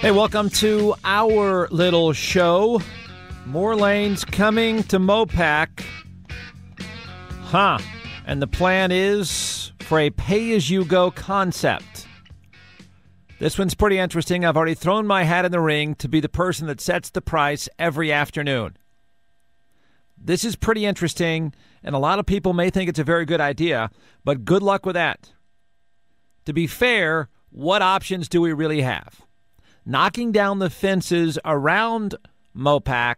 Hey, welcome to our little show. More lanes coming to Mopac. And the plan is for a pay-as-you-go concept. This one's pretty interesting. I've already thrown my hat in the ring to be the person that sets the price every afternoon. This is pretty interesting, and a lot of people may think it's a very good idea, but good luck with that. To be fair, what options do we really have? Knocking down the fences around Mopac,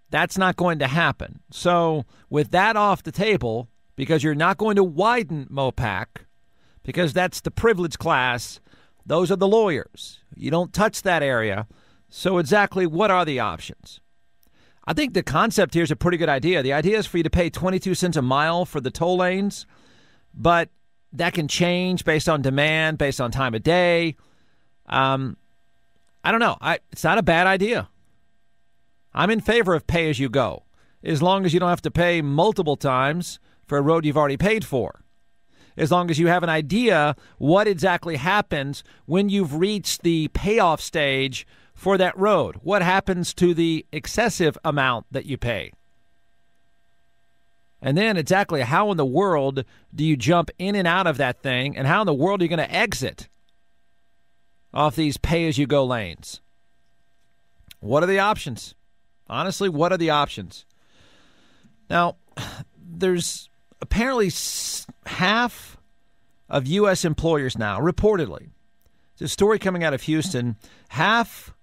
that's not going to happen. So with that off the table, because you're not going to widen Mopac, because that's the privileged class, those are the lawyers. You don't touch that area. So exactly what are the options? I think the concept here is a pretty good idea. The idea is for you to pay 22 cents a mile for the toll lanes, but that can change based on demand, based on time of day. I don't know. It's not a bad idea. I'm in favor of pay as you go, as long as you don't have to pay multiple times for a road you've already paid for. As long as you have an idea what exactly happens when you've reached the payoff stage for that road. What happens to the excessive amount that you pay? And then exactly how in the world do you jump in and out of that thing, and how in the world are you going to exit off these pay-as-you-go lanes? What are the options? Honestly, what are the options? Now, there's apparently half of U.S. employers now, reportedly. It's a story coming out of Houston. Half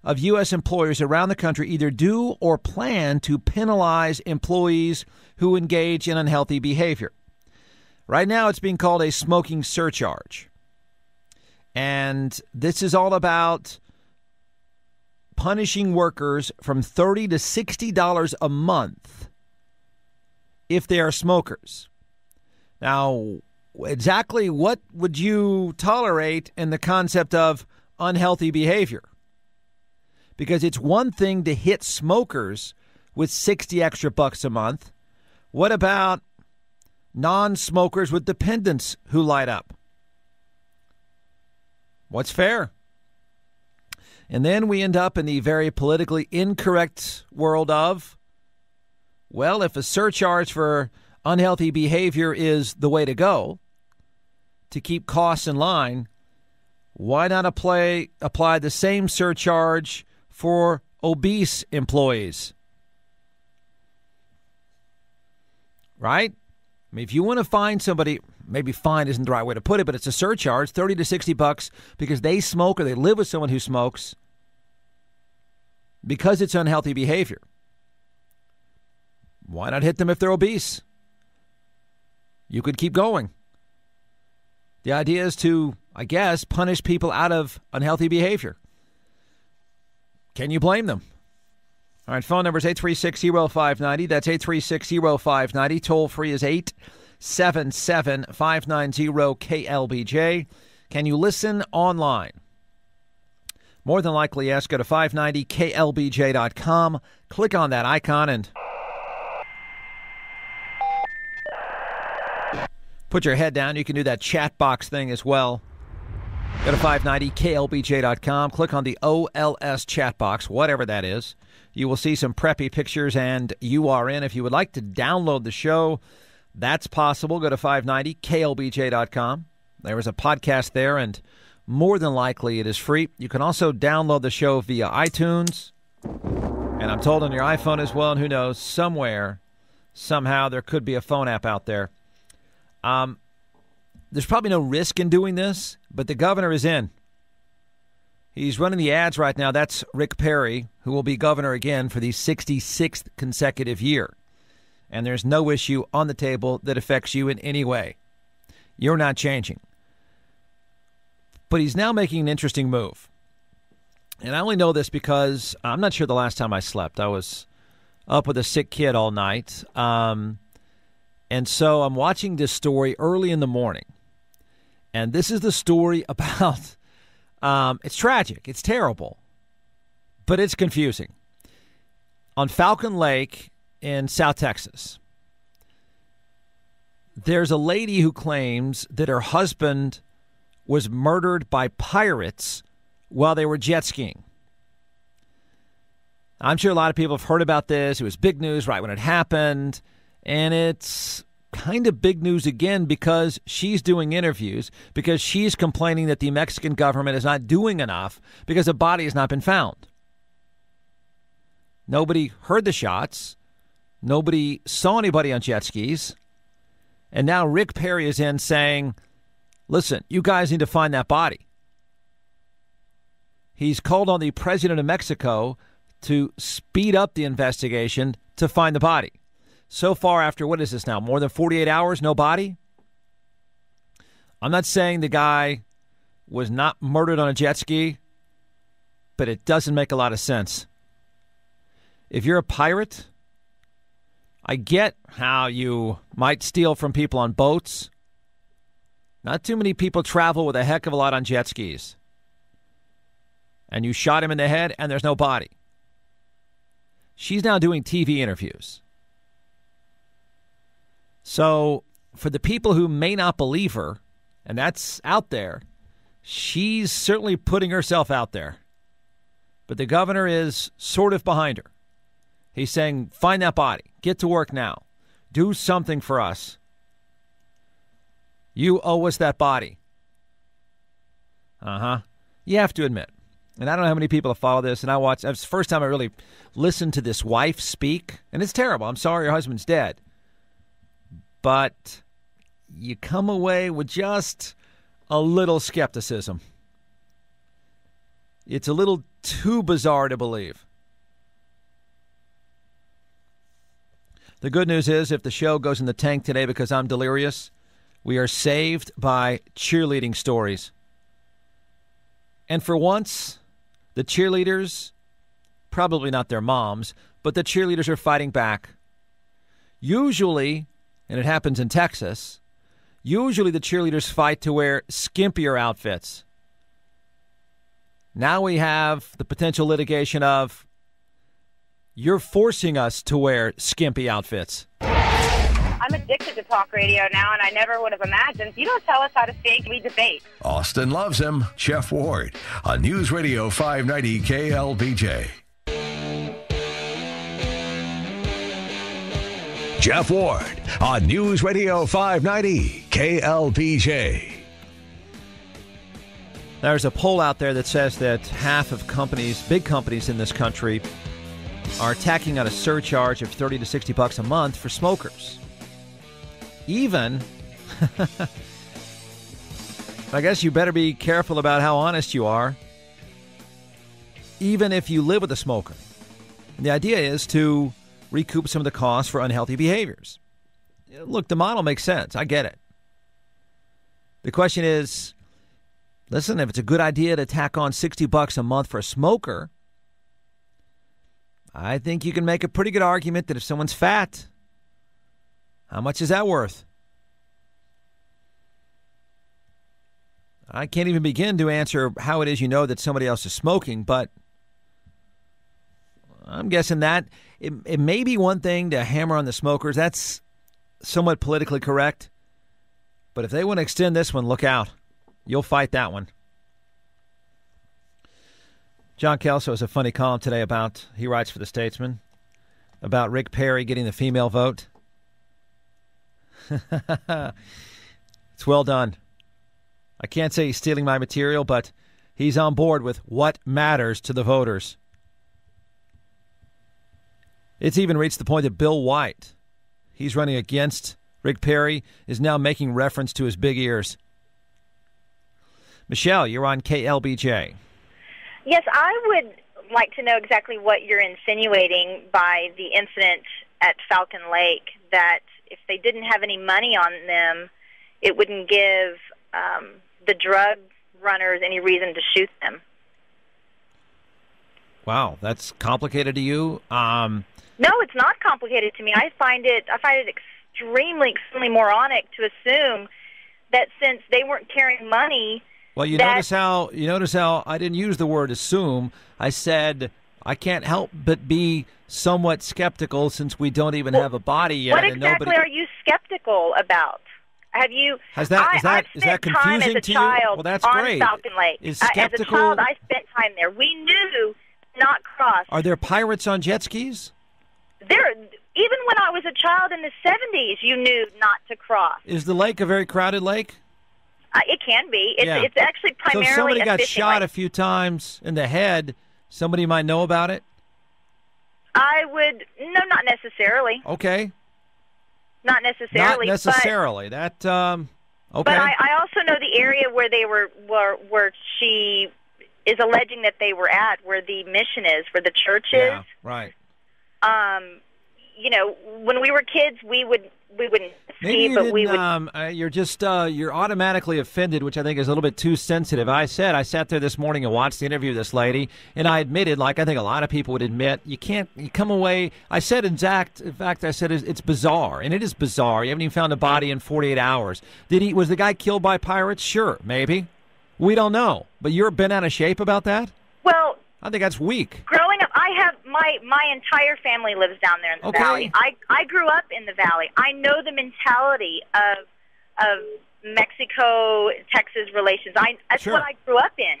of U.S. employers around the country either do or plan to penalize employees who engage in unhealthy behavior. Right now, it's being called a smoking surcharge. And this is all about punishing workers from $30 to $60 a month if they are smokers. Now, exactly what would you tolerate in the concept of unhealthy behavior? Because it's one thing to hit smokers with 60 extra bucks a month. What about non-smokers with dependents who light up? What's fair? And then we end up in the very politically incorrect world of, well, if a surcharge for unhealthy behavior is the way to go to keep costs in line, why not apply the same surcharge for obese employees? Right? I mean, if you want to find somebody, maybe fine isn't the right way to put it, but it's a surcharge, 30 to 60 bucks because they smoke or they live with someone who smokes because it's unhealthy behavior. Why not hit them if they're obese? You could keep going. The idea is to, I guess, punish people out of unhealthy behavior. Can you blame them? All right, phone number is 836-0590. That's 836-0590. Toll free is 877-590-KLBJ. Can you listen online? More than likely, yes. Go to 590KLBJ.com. Click on that icon and put your head down. You can do that chat box thing as well. Go to 590KLBJ.com. Click on the OLS chat box, whatever that is. You will see some preppy pictures and URN. If you would like to download the show, that's possible. Go to 590KLBJ.com. There is a podcast there, and more than likely it is free. You can also download the show via iTunes, and I'm told on your iPhone as well, and who knows, somewhere, somehow, there could be a phone app out there. There's probably no risk in doing this, but the governor is in. He's running the ads right now. That's Rick Perry, who will be governor again for the 66th consecutive year. And there's no issue on the table that affects you in any way. You're not changing. But he's now making an interesting move. And I only know this because I'm not sure the last time I slept. I was up with a sick kid all night. And so I'm watching this story early in the morning. And this is the story about, it's tragic, it's terrible, but it's confusing. On Falcon Lake in South Texas, there's a lady who claims that her husband was murdered by pirates while they were jet skiing. I'm sure a lot of people have heard about this. It was big news right when it happened, and it's kind of big news again because she's doing interviews, because she's complaining that the Mexican government is not doing enough because a body has not been found. Nobody heard the shots. Nobody saw anybody on jet skis. And now Rick Perry is in saying, listen, you guys need to find that body. He's called on the president of Mexico to speed up the investigation to find the body. So far, after, what is this now, more than 48 hours, no body? I'm not saying the guy was not murdered on a jet ski, but it doesn't make a lot of sense. If you're a pirate, I get how you might steal from people on boats. Not too many people travel with a heck of a lot on jet skis. And you shot him in the head, and there's no body. She's now doing TV interviews. So for the people who may not believe her, and that's out there, she's certainly putting herself out there. But the governor is sort of behind her. He's saying, find that body. Get to work now. Do something for us. You owe us that body. You have to admit. And I don't know how many people have followed this. And it's the first time I really listened to this wife speak. And it's terrible. I'm sorry your husband's dead. But you come away with just a little skepticism. It's a little too bizarre to believe. The good news is, if the show goes in the tank today because I'm delirious, we are saved by cheerleading stories. And for once, the cheerleaders, probably not their moms, but the cheerleaders are fighting back. Usually, and it happens in Texas, usually the cheerleaders fight to wear skimpier outfits. Now we have the potential litigation of, you're forcing us to wear skimpy outfits. I'm addicted to talk radio now, and I never would have imagined. You don't tell us how to think, we debate. Austin loves him. Jeff Ward on News Radio 590 KLBJ. Jeff Ward on News Radio 590 KLBJ. There's a poll out there that says that half of companies, big companies in this country, are tacking on a surcharge of $30 to $60 a month for smokers. Even, I guess you better be careful about how honest you are, even if you live with a smoker. And the idea is to recoup some of the costs for unhealthy behaviors. Look, the model makes sense. I get it. The question is, listen, if it's a good idea to tack on $60 a month for a smoker, I think you can make a pretty good argument that if someone's fat, how much is that worth? I can't even begin to answer how it is you know that somebody else is smoking, but I'm guessing that it may be one thing to hammer on the smokers. That's somewhat politically correct. But if they want to extend this one, look out. You'll fight that one. John Kelso has a funny column today about, he writes for The Statesman, about Rick Perry getting the female vote. It's well done. I can't say he's stealing my material, but he's on board with what matters to the voters. It's even reached the point that Bill White, he's running against Rick Perry, is now making reference to his big ears. Michelle, you're on KLBJ. Yes, I would like to know exactly what you're insinuating by the incident at Falcon Lake, that if they didn't have any money on them, it wouldn't give the drug runners any reason to shoot them. Wow, that's complicated to you? No, it's not complicated to me. I find it extremely moronic to assume that since they weren't carrying money. Well, you notice how I didn't use the word assume. I said I can't help but be somewhat skeptical since we don't even have a body yet. What exactly are you skeptical about? Have you? Is that confusing as a to child you? Well, that's on great. Falcon Lake. Is As a skeptical? child, I spent time there. We knew not cross. Are there pirates on jet skis? Even when I was a child in the 70s, you knew not to cross. Is the lake a very crowded lake? It can be. Yeah. It's actually primarily so if somebody got fishing shot lake. a few times in the head, somebody might know about it? No, not necessarily. Okay. Not necessarily. Not necessarily. Okay. But I also know the area where they where she is alleging that they were at, where the mission is, where the church is. Yeah, right. When we were kids, we wouldn't Maybe ski, but we would. You're automatically offended, which I think is a little bit too sensitive. I sat there this morning and watched the interview of this lady, and I admitted, like I think a lot of people would admit, you come away. I said, in fact, I said it's bizarre, and it is bizarre. You haven't even found a body in 48 hours. Was the guy killed by pirates? Sure, maybe. We don't know. But you're bent out of shape about that? Well, I think that's weak. Growing up, I have my entire family lives down there in the valley. I grew up in the valley. I know the mentality of Mexico Texas relations. That's Sure. what I grew up in.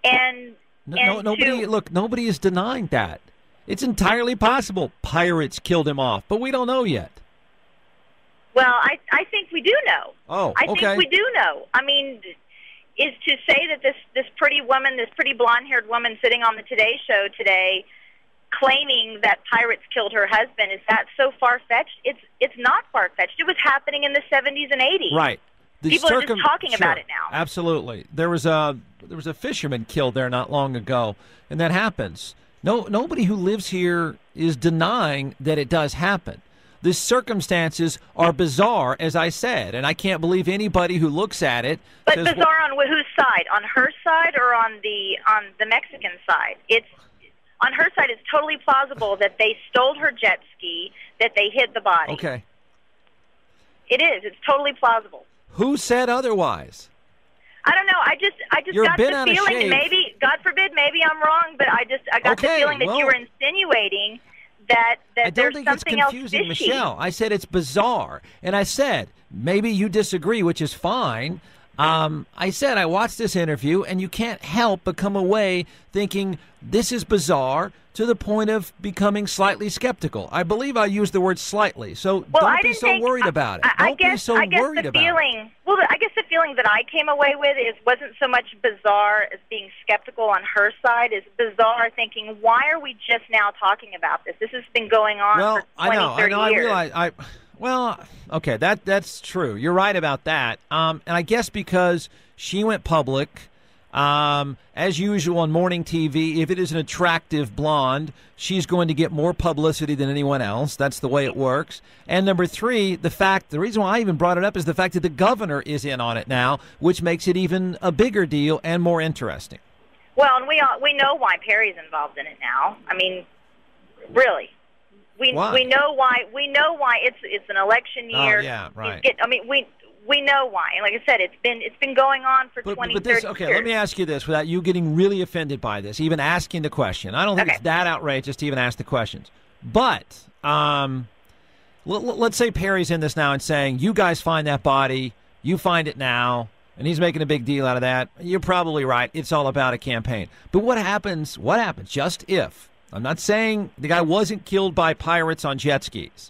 And nobody is denying that. It's entirely possible pirates killed him off, but we don't know yet. Well, I think we do know. Oh, I okay. think we do know. I mean, is to say that this pretty woman, this pretty blonde-haired woman sitting on the Today Show today, claiming that pirates killed her husband, is that so far-fetched? It's not far-fetched. It was happening in the 70s and 80s. Right. People are just talking about it now. Absolutely. There was a fisherman killed there not long ago, and that happens. Nobody who lives here is denying that it does happen. The circumstances are bizarre, as I said, and I can't believe anybody who looks at it. But says, bizarre on whose side? On her side or on the Mexican side? It's on her side. It's totally plausible that they stole her jet ski, that they hid the body. Okay. It is. It's totally plausible. Who said otherwise? I don't know. I just You're got bent the out of feeling. shape. Maybe, God forbid, maybe I'm wrong, but I got the feeling that you were insinuating that I don't there's think it's something else confusing, fishy. Michelle. I said it's bizarre, and I said maybe you disagree, which is fine. I said I watched this interview, and you can't help but come away thinking this is bizarre to the point of becoming slightly skeptical. I believe I used the word slightly, so don't be so worried about it. Don't be so worried about it. Well, I guess the feeling that I came away with wasn't so much bizarre as being skeptical on her side. It's bizarre thinking, why are we just now talking about this? This has been going on for 20, 30 years. I realize. Okay, that's true. You're right about that. And I guess because she went public, as usual on morning TV, if it is an attractive blonde, she's going to get more publicity than anyone else. That's the way it works. And number three, the reason why I even brought it up is the fact that the governor is in on it now, which makes it even a bigger deal and more interesting. Well, and we know why Perry's involved in it now. I mean, really. We know why. We know why it's an election year. Oh, yeah, right. We know why. And like I said, it's been going on for 20, 30 years. Okay, let me ask you this without you getting really offended by this, even asking the question. I don't think it's that outrageous to even ask the questions. But let's say Perry's in this now and saying, you guys find that body, you find it now, and he's making a big deal out of that. You're probably right. It's all about a campaign. But what happens just if? I'm not saying the guy wasn't killed by pirates on jet skis.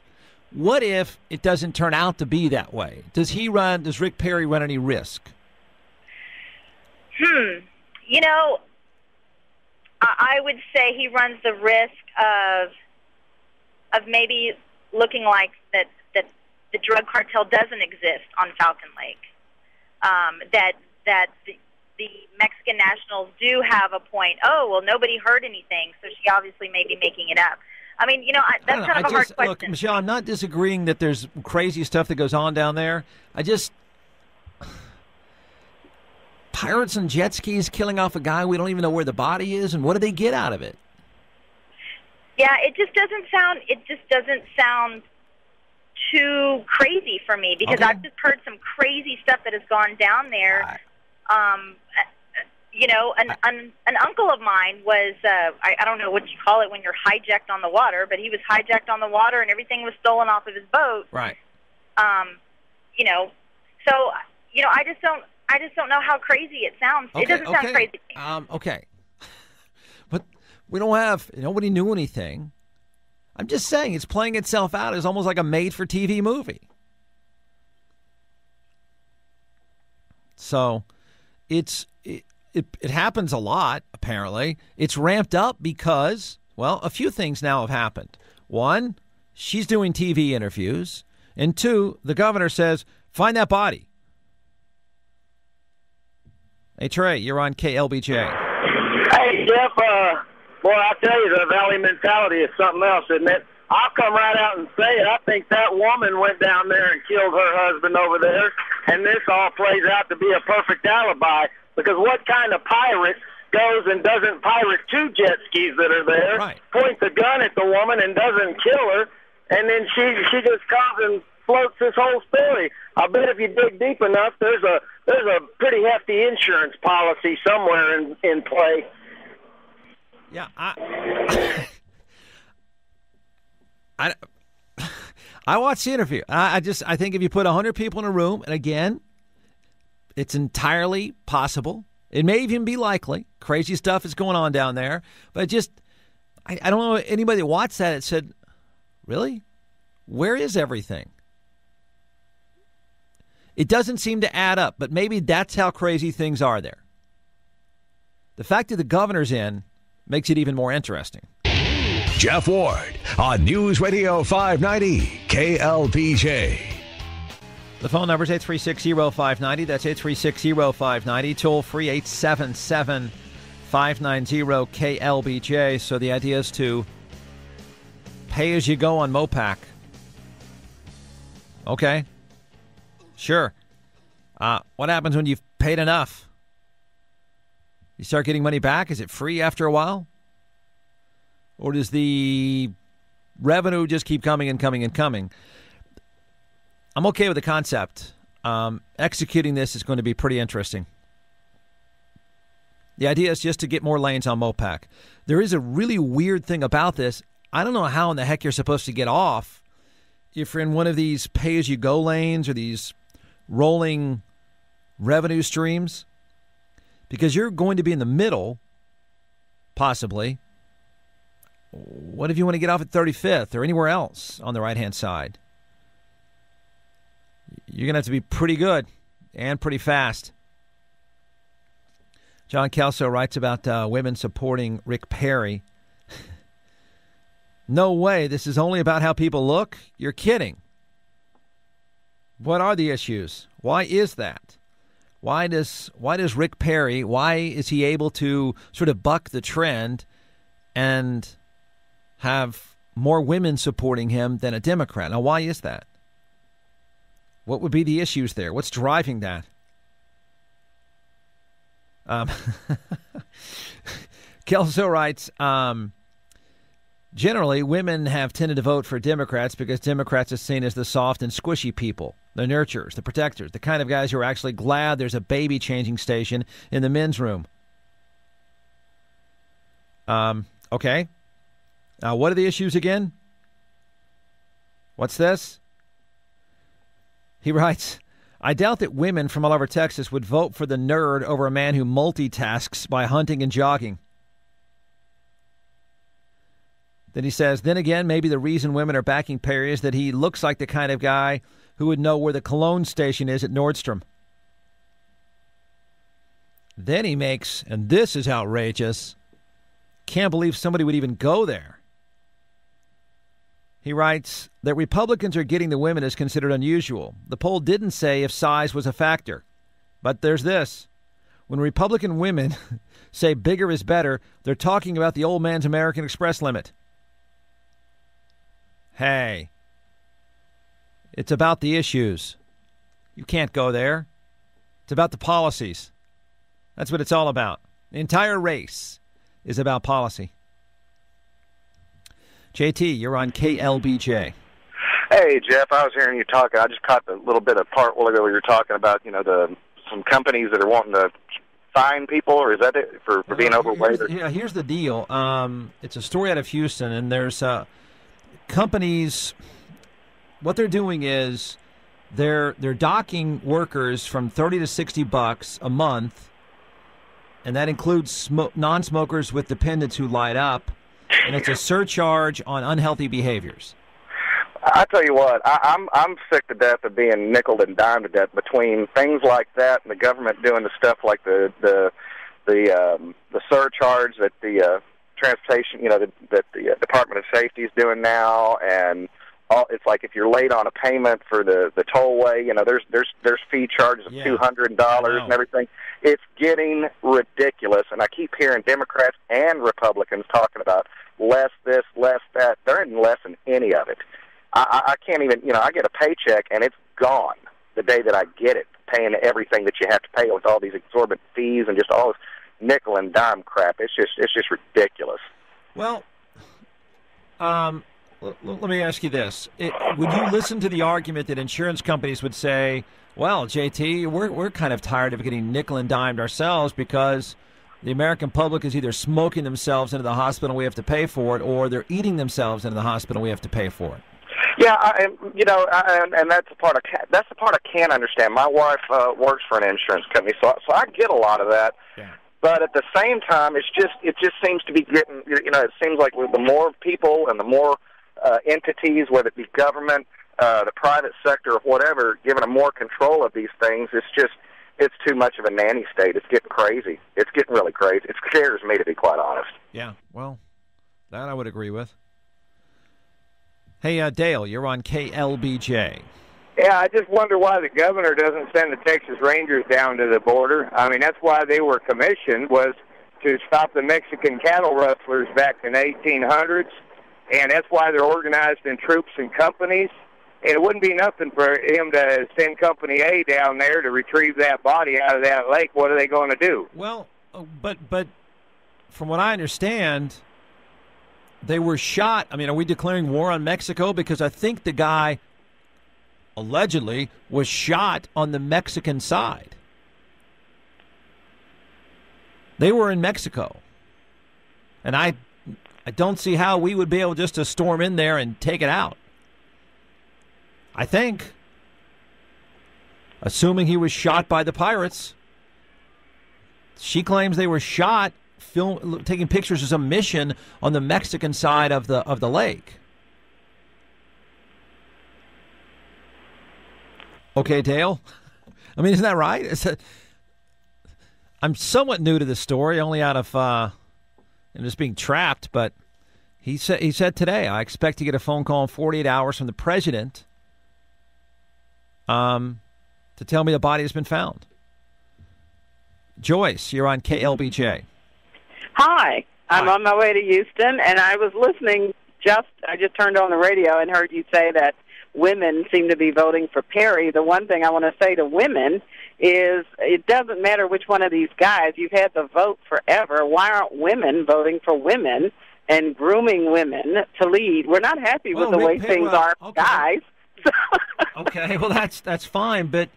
What if it doesn't turn out to be that way? Does Rick Perry run any risk? You know, I would say he runs the risk of maybe looking like that the drug cartel doesn't exist on Falcon Lake. That the Mexican nationals do have a point. Oh, well, nobody heard anything, so she obviously may be making it up. I mean, that's kind of a hard question. Look, Michelle, I'm not disagreeing that there's crazy stuff that goes on down there. Pirates and jet skis killing off a guy we don't even know where the body is, and what do they get out of it? Yeah, it just doesn't sound too crazy for me, because I've just heard some crazy stuff that has gone down there. An uncle of mine was, I don't know what you call it when you're hijacked on the water, but he was hijacked on the water and everything was stolen off of his boat. Right. So, I just don't know how crazy it sounds. Okay, it doesn't sound crazy. Okay. But we don't have, nobody knew anything. I'm just saying it's playing itself out as almost like a made-for-TV movie. So it happens a lot, apparently. It's ramped up because, well, a few things now have happened. One, she's doing TV interviews. And two, the governor says, find that body. Hey, Trey, you're on KLBJ. Hey, Jeff, boy, I tell you, the Valley mentality is something else, isn't it? I'll come right out and say it. I think that woman went down there and killed her husband over there, and this all plays out to be a perfect alibi, because what kind of pirate goes and doesn't pirate two jet skis that are there, right, points a gun at the woman and doesn't kill her, and then she just comes and floats this whole story? I bet if you dig deep enough, there's a pretty hefty insurance policy somewhere in play. Yeah, I watched the interview. I think if you put 100 people in a room, and again, it's entirely possible. It may even be likely. Crazy stuff is going on down there. But I don't know anybody that watched that and said, really? Where is everything? It doesn't seem to add up, but maybe that's how crazy things are there. The fact that the governor's in makes it even more interesting. Jeff Ward on News Radio 590 KLBJ. The phone number is 836-0590. That's 836-0590. Toll free 877-590-KLBJ. So the idea is to pay as you go on Mopac. Okay. Sure. What happens when you've paid enough? You start getting money back? Is it free after a while? Or does the revenue just keep coming and coming and coming? I'm okay with the concept. Executing this is going to be pretty interesting. The idea is just to get more lanes on Mopac. There is a really weird thing about this. I don't know how in the heck you're supposed to get off if you're in one of these pay-as-you-go lanes or these rolling revenue streams, because you're going to be in the middle, possibly. What if you want to get off at 35th or anywhere else on the right-hand side? You're going to have to be pretty good and pretty fast. John Kelso writes about women supporting Rick Perry. No way. This is only about how people look. You're kidding. What are the issues? Why is that? Why does Rick Perry, why is he able to sort of buck the trend and have more women supporting him than a Democrat? Now, why is that? What would be the issues there? What's driving that? Kelso writes, generally, women have tended to vote for Democrats because Democrats are seen as the soft and squishy people, the nurturers, the protectors, the kind of guys who are actually glad there's a baby changing station in the men's room. Okay. What are the issues again? What's this? He writes, I doubt that women from all over Texas would vote for the nerd over a man who multitasks by hunting and jogging. Then he says, then again, maybe the reason women are backing Perry is that he looks like the kind of guy who would know where the cologne station is at Nordstrom. Then he makes, and this is outrageous, can't believe somebody would even go there. He writes that Republicans are getting the women is considered unusual. The poll didn't say if size was a factor. But there's this. When Republican women say bigger is better, they're talking about the old man's American Express limit. Hey, it's about the issues. You can't go there. It's about the policies. That's what it's all about. The entire race is about policy. JT, you're on KLBJ. Hey, Jeff, I was hearing you talking. I just caught a little bit of part while ago where you were talking about, some companies that are wanting to fine people, or is that it, for being overweight? Here's the deal. It's a story out of Houston, and there's companies, what they're doing is they're docking workers from $30 to $60 a month, and that includes non-smokers with dependents who light up, and it's a surcharge on unhealthy behaviors. I tell you what, I'm sick to death of being nickeled and dimed to death between things like that and the government doing the stuff like the surcharge that the transportation, that the Department of Safety is doing now, and it's like if you're late on a payment for the tollway, there's fee charges of $200 and everything. It's getting ridiculous, and I keep hearing Democrats and Republicans talking about less this, less that. There isn't less in any of it. I can't even, I get a paycheck and it's gone the day that I get it, paying everything that you have to pay with all these exorbitant fees and just all this nickel and dime crap. It's just ridiculous. Well, let me ask you this. Would you listen to the argument that insurance companies would say, well, JT, we're kind of tired of getting nickel and dimed ourselves because the American public is either smoking themselves into the hospital, we have to pay for it, or they're eating themselves into the hospital, we have to pay for it. Yeah, and that's the part I can't understand. My wife works for an insurance company, so I get a lot of that. Yeah. But at the same time, it just seems to be getting. It seems like with the more people and the more entities, whether it be government, the private sector, or whatever, giving them more control of these things, it's too much of a nanny state. It's getting crazy. It's getting really crazy. It scares me, to be quite honest. Yeah, well, that I would agree with. Hey, Dale, you're on KLBJ. Yeah, I just wonder why the governor doesn't send the Texas Rangers down to the border. I mean, that's why they were commissioned, was to stop the Mexican cattle rustlers back in the 1800s, and that's why they're organized in troops and companies. And it wouldn't be nothing for him to send Company A down there to retrieve that body out of that lake. What are they going to do? Well, but from what I understand, they were shot. I mean, are we declaring war on Mexico? Because I think the guy allegedly was shot on the Mexican side. They were in Mexico. And I don't see how we would be able just to storm in there and take it out. I think. Assuming he was shot by the pirates. She claims they were shot taking pictures as a mission on the Mexican side of the lake. Okay, Dale. I mean, isn't that right? I'm somewhat new to this story, only out of just being trapped. But he said today, I expect to get a phone call in 48 hours from the president to tell me the body has been found. Joyce, you're on KLBJ. Hi, I'm on my way to Houston, and I was listening. I just turned on the radio and heard you say that women seem to be voting for Perry. The one thing I want to say to women is it doesn't matter which one of these guys. You've had the vote forever. Why aren't women voting for women and grooming women to lead? We're not happy with the way things are, guys. Okay, well, that's fine, but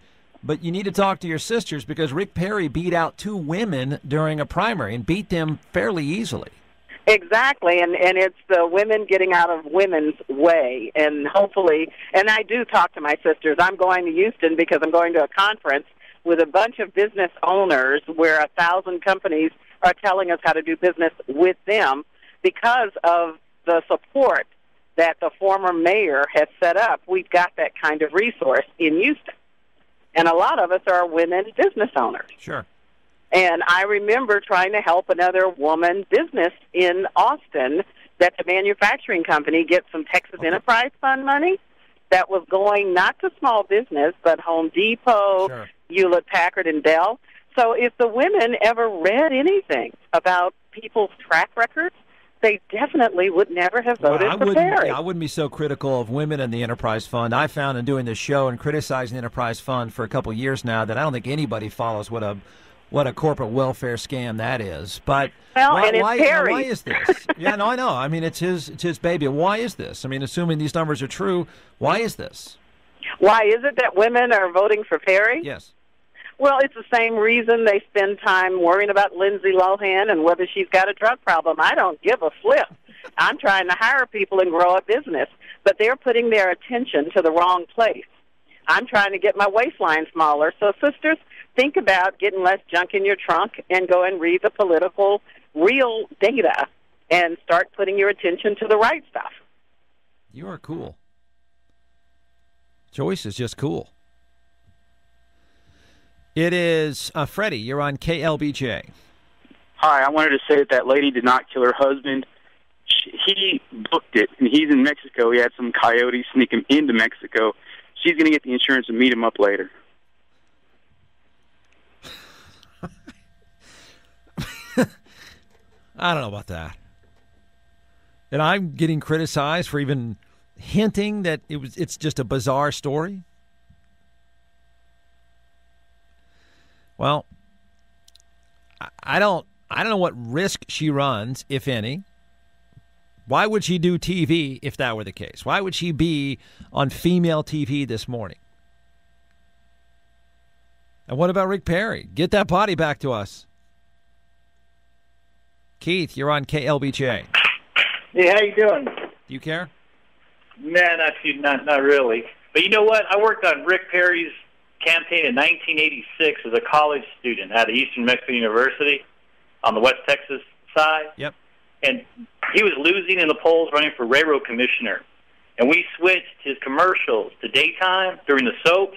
you need to talk to your sisters because Rick Perry beat out two women during a primary and beat them fairly easily. Exactly, and it's the women getting out of women's way, and hopefully, and I do talk to my sisters. I'm going to Houston because I'm going to a conference with a bunch of business owners where 1,000 companies are telling us how to do business with them because of the support that the former mayor has set up. We've got that kind of resource in Houston. And a lot of us are women business owners. Sure. And I remember trying to help another woman business in Austin that the manufacturing company get some Texas Enterprise Fund money that was going not to small business, but Home Depot, sure, Hewlett-Packard, and Dell. So if the women ever read anything about people's track records, they definitely would never have voted for Perry. I wouldn't be so critical of women in the Enterprise Fund. I found in doing this show and criticizing the Enterprise Fund for a couple of years now that I don't think anybody follows what a corporate welfare scam that is. But why is this? Yeah, no, I know. I mean, it's his baby. Why is this? I mean, assuming these numbers are true, why is this? Why is it that women are voting for Perry? Yes. Well, it's the same reason they spend time worrying about Lindsay Lohan and whether she's got a drug problem. I don't give a flip. I'm trying to hire people and grow a business, but they're putting their attention to the wrong place. I'm trying to get my waistline smaller. So, sisters, think about getting less junk in your trunk and go and read the political real data and start putting your attention to the right stuff. You are cool. Joyce is just cool. It is Freddie. You're on KLBJ. Hi, I wanted to say that lady did not kill her husband. He booked it, and he's in Mexico. He had some coyotes sneak him into Mexico. She's going to get the insurance and meet him up later. I don't know about that. And I'm getting criticized for even hinting that it's just a bizarre story. Well, I don't know what risk she runs, if any. Why would she do TV if that were the case? Why would she be on female TV this morning? And what about Rick Perry? Get that body back to us. Keith, you're on KLBJ. Hey, how you doing? Do you care? Nah, not really. But you know what? I worked on Rick Perry's campaign in 1986 as a college student at Eastern Mexico University on the West Texas side. Yep. And he was losing in the polls running for railroad commissioner. And we switched his commercials to daytime during the soaps,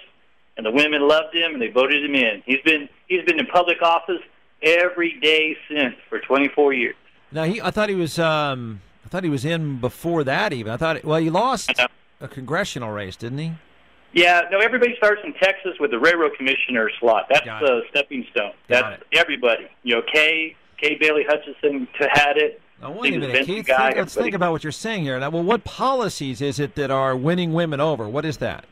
and the women loved him, and they voted him in. He's been in public office every day since for 24 years. Now I thought he was in before that even. He lost a congressional race, didn't he? Yeah, no, everybody starts in Texas with the railroad commissioner slot. That's the stepping stone. That's everybody. You know, Kay Bailey Hutchison had it. Now, wait a minute, Keith. Let's think about what you're saying here. Now, well, what policies is it that are winning women over? What is that?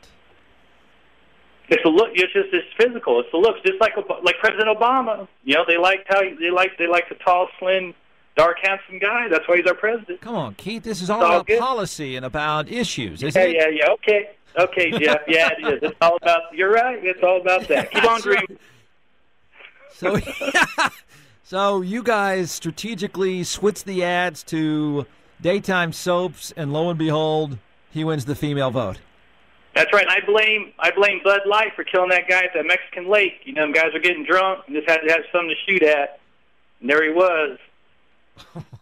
It's the look. It's physical. It's the looks. Just like President Obama. You know, they like the tall, slim, dark, handsome guy. That's why he's our president. Come on, Keith. This is all about policy and about issues, isn't it? Yeah. Okay, Jeff. Yeah, it is. It's all about. You're right. It's all about that. Keep on dreaming. So you guys strategically switch the ads to daytime soaps, and lo and behold, he wins the female vote. That's right. And I blame Bud Light for killing that guy at that Mexican lake. You know, them guys were getting drunk and just had to have something to shoot at. And there he was.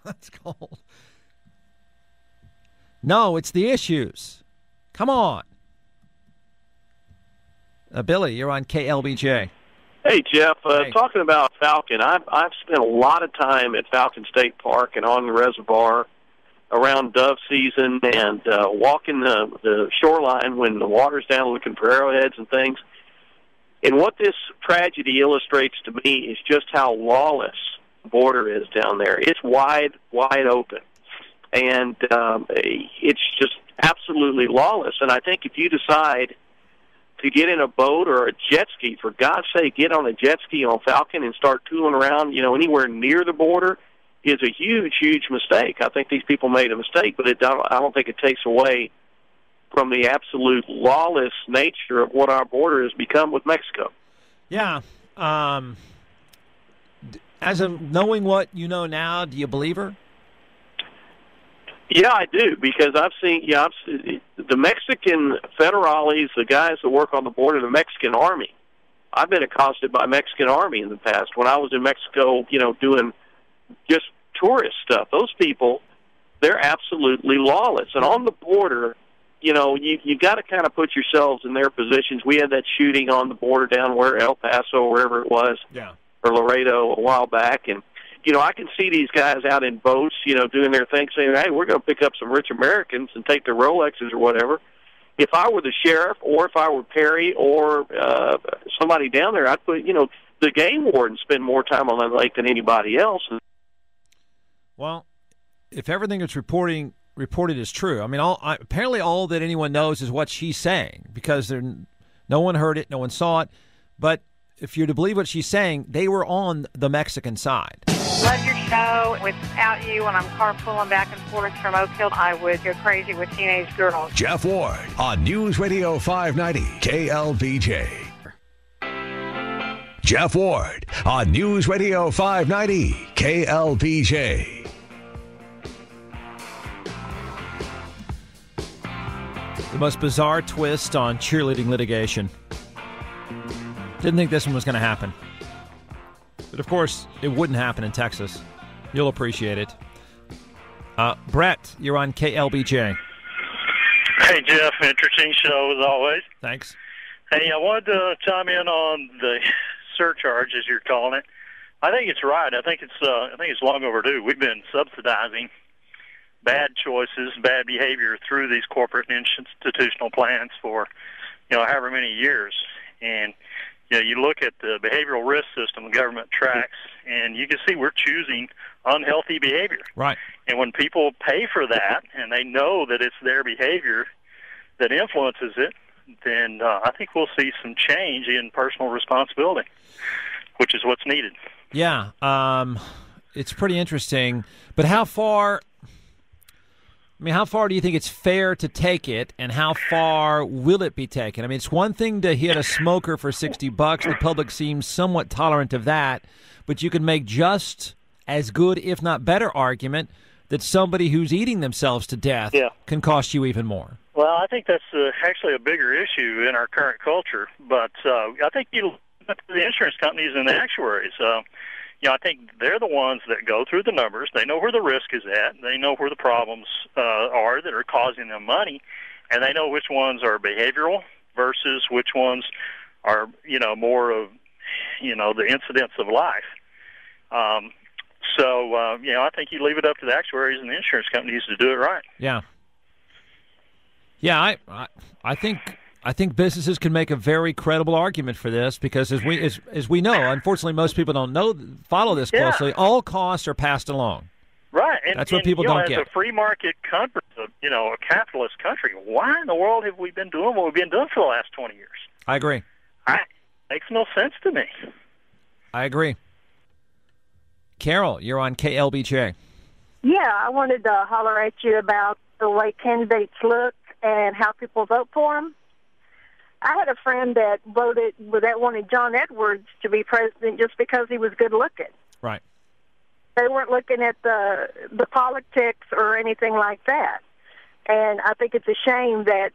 That's cold. No, it's the issues. Come on. Billy, you're on KLBJ. Hey, Jeff. Talking about Falcon, I've spent a lot of time at Falcon State Park and on the reservoir around dove season and walking the shoreline when the water's down looking for arrowheads and things. And what this tragedy illustrates to me is just how lawless the border is down there. It's wide open. And it's just absolutely lawless. And I think if you decide to get in a boat or a jet ski, for God's sake, get on a jet ski on Falcon and start tooling around, anywhere near the border is a huge, huge mistake. I think these people made a mistake, but I don't think it takes away from the absolute lawless nature of what our border has become with Mexico. Yeah. As of knowing what you know now, do you believe her? Yeah, I do, because I've seen the Mexican federales, the guys that work on the border, the Mexican Army. I've been accosted by Mexican Army in the past when I was in Mexico, doing just tourist stuff. Those people, they're absolutely lawless. And on the border, you got to kind of put yourselves in their positions. We had that shooting on the border down where El Paso, wherever it was, or Laredo a while back, and I can see these guys out in boats, doing their thing, saying, hey, we're going to pick up some rich Americans and take their Rolexes or whatever. If I were the sheriff or if I were Perry or somebody down there, I'd put, the game warden spend more time on that lake than anybody else. Well, if everything that's reported is true, I mean, apparently all that anyone knows is what she's saying, because no one heard it, no one saw it. But if you're to believe what she's saying, they were on the Mexican side. Love your show. Without you, when I'm carpooling back and forth from Oak Hill, I would go crazy with teenage girls. Jeff Ward on News Radio 590 KLBJ. Jeff Ward on News Radio 590 KLBJ. The most bizarre twist on cheerleading litigation. Didn't think this one was going to happen. But, of course, it wouldn't happen in Texas. You'll appreciate it. Brett, you're on KLBJ. Hey, Jeff. Interesting show, as always. Thanks. Hey, I wanted to chime in on the surcharge, as you're calling it. I think it's right. I think it's long overdue. We've been subsidizing bad choices, bad behavior through these corporate and institutional plans for, however many years. And, you look at the behavioral risk system the government tracks, and you can see we're choosing unhealthy behavior. Right. And when people pay for that and they know that it's their behavior that influences it, then I think we'll see some change in personal responsibility, which is what's needed. Yeah. It's pretty interesting. But how far do you think it's fair to take it, and how far will it be taken? I mean, it's one thing to hit a smoker for $60. The public seems somewhat tolerant of that, but you can make just as good, if not better, argument that somebody who's eating themselves to death can cost you even more. Well, I think that's actually a bigger issue in our current culture, but I think you look at the insurance companies and the actuaries. I think they're the ones that go through the numbers. They know where the risk is at. They know where the problems are that are causing them money, and they know which ones are behavioral versus which ones are, more of, the incidents of life. I think you leave it up to the actuaries and the insurance companies to do it right. Yeah. Yeah, I think businesses can make a very credible argument for this because, as we know, unfortunately, most people don't follow this closely. All costs are passed along. Right, that's what people don't get. As a free market country, a capitalist country, why in the world have we been doing what we've been doing for the last 20 years? I agree. Makes no sense to me. I agree. Carol, you're on KLBJ. Yeah, I wanted to holler at you about the way candidates look and how people vote for them. I had a friend that wanted John Edwards to be president just because he was good looking. Right. They weren't looking at the politics or anything like that. And I think it's a shame that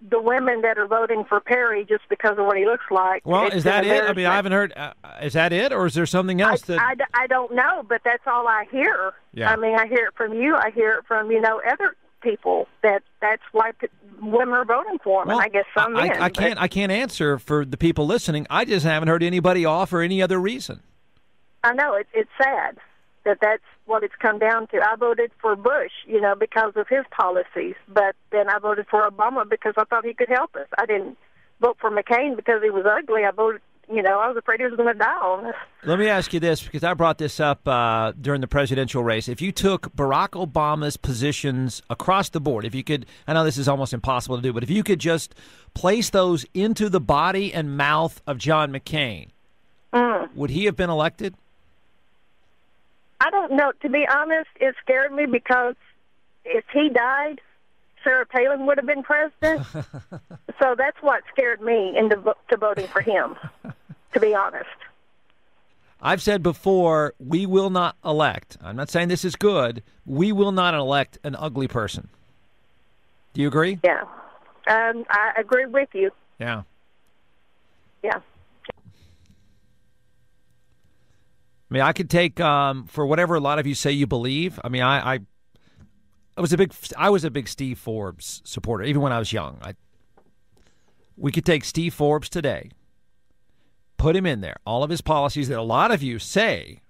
the women that are voting for Perry just because of what he looks like. Well, is that it? I mean, I haven't heard. Is that it, or is there something else I don't know, but that's all I hear. Yeah. I mean, I hear it from you. I hear it from other people that's why women are voting for him. Well, and I guess some men. I can't answer for the people listening. I just haven't heard anybody offer any other reason. I know it's sad that's what it's come down to. I voted for Bush, because of his policies, but then I voted for Obama because I thought he could help us. I didn't vote for McCain because he was ugly. I voted, I was afraid he was going to die on us. Let me ask you this, because I brought this up during the presidential race. If you took Barack Obama's positions across the board, if you could, I know this is almost impossible to do, but if you could just place those into the body and mouth of John McCain, would he have been elected? I don't know. To be honest, it scared me because if he died, Sarah Palin would have been president. So that's what scared me into voting for him, to be honest. I've said before, we will not elect. I'm not saying this is good. We will not elect an ugly person. Do you agree? Yeah. I agree with you. Yeah. Yeah. I mean, I could take for whatever a lot of you say you believe. I mean, I was a big Steve Forbes supporter, even when I was young. We could take Steve Forbes today, put him in there, all of his policies that a lot of you say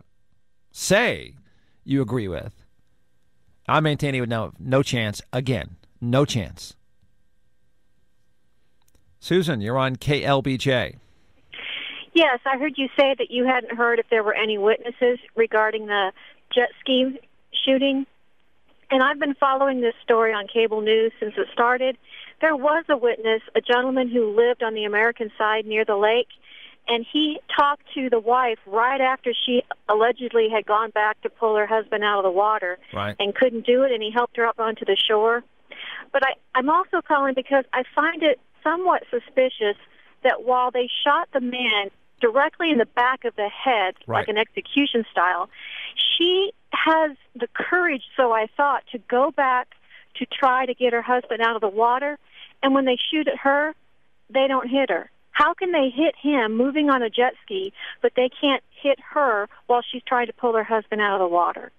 you agree with. I maintain he would no chance again, no chance. Susan, you're on KLBJ. Yes, I heard you say that you hadn't heard if there were any witnesses regarding the jet ski shooting. And I've been following this story on cable news since it started. There was a witness, a gentleman who lived on the American side near the lake, and he talked to the wife right after she allegedly had gone back to pull her husband out of the water and couldn't do it, and he helped her up onto the shore. But I'm also calling because I find it somewhat suspicious that while they shot the man directly in the back of the head, like an execution style, she has the courage, so I thought, to go back to try to get her husband out of the water. and when they shoot at her, they don't hit her. How can they hit him moving on a jet ski, but they can't hit her while she's trying to pull her husband out of the water?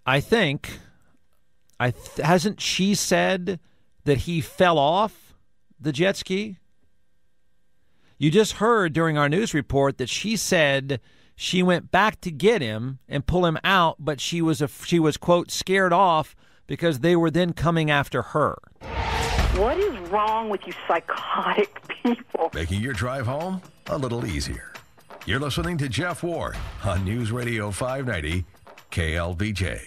I think, hasn't she said that he fell off the jet ski? You just heard during our news report that she said she went back to get him and pull him out, but she was, quote, scared off because they were then coming after her. What is wrong with you psychotic people? Making your drive home a little easier. You're listening to Jeff Ward on News Radio 590 KLBJ.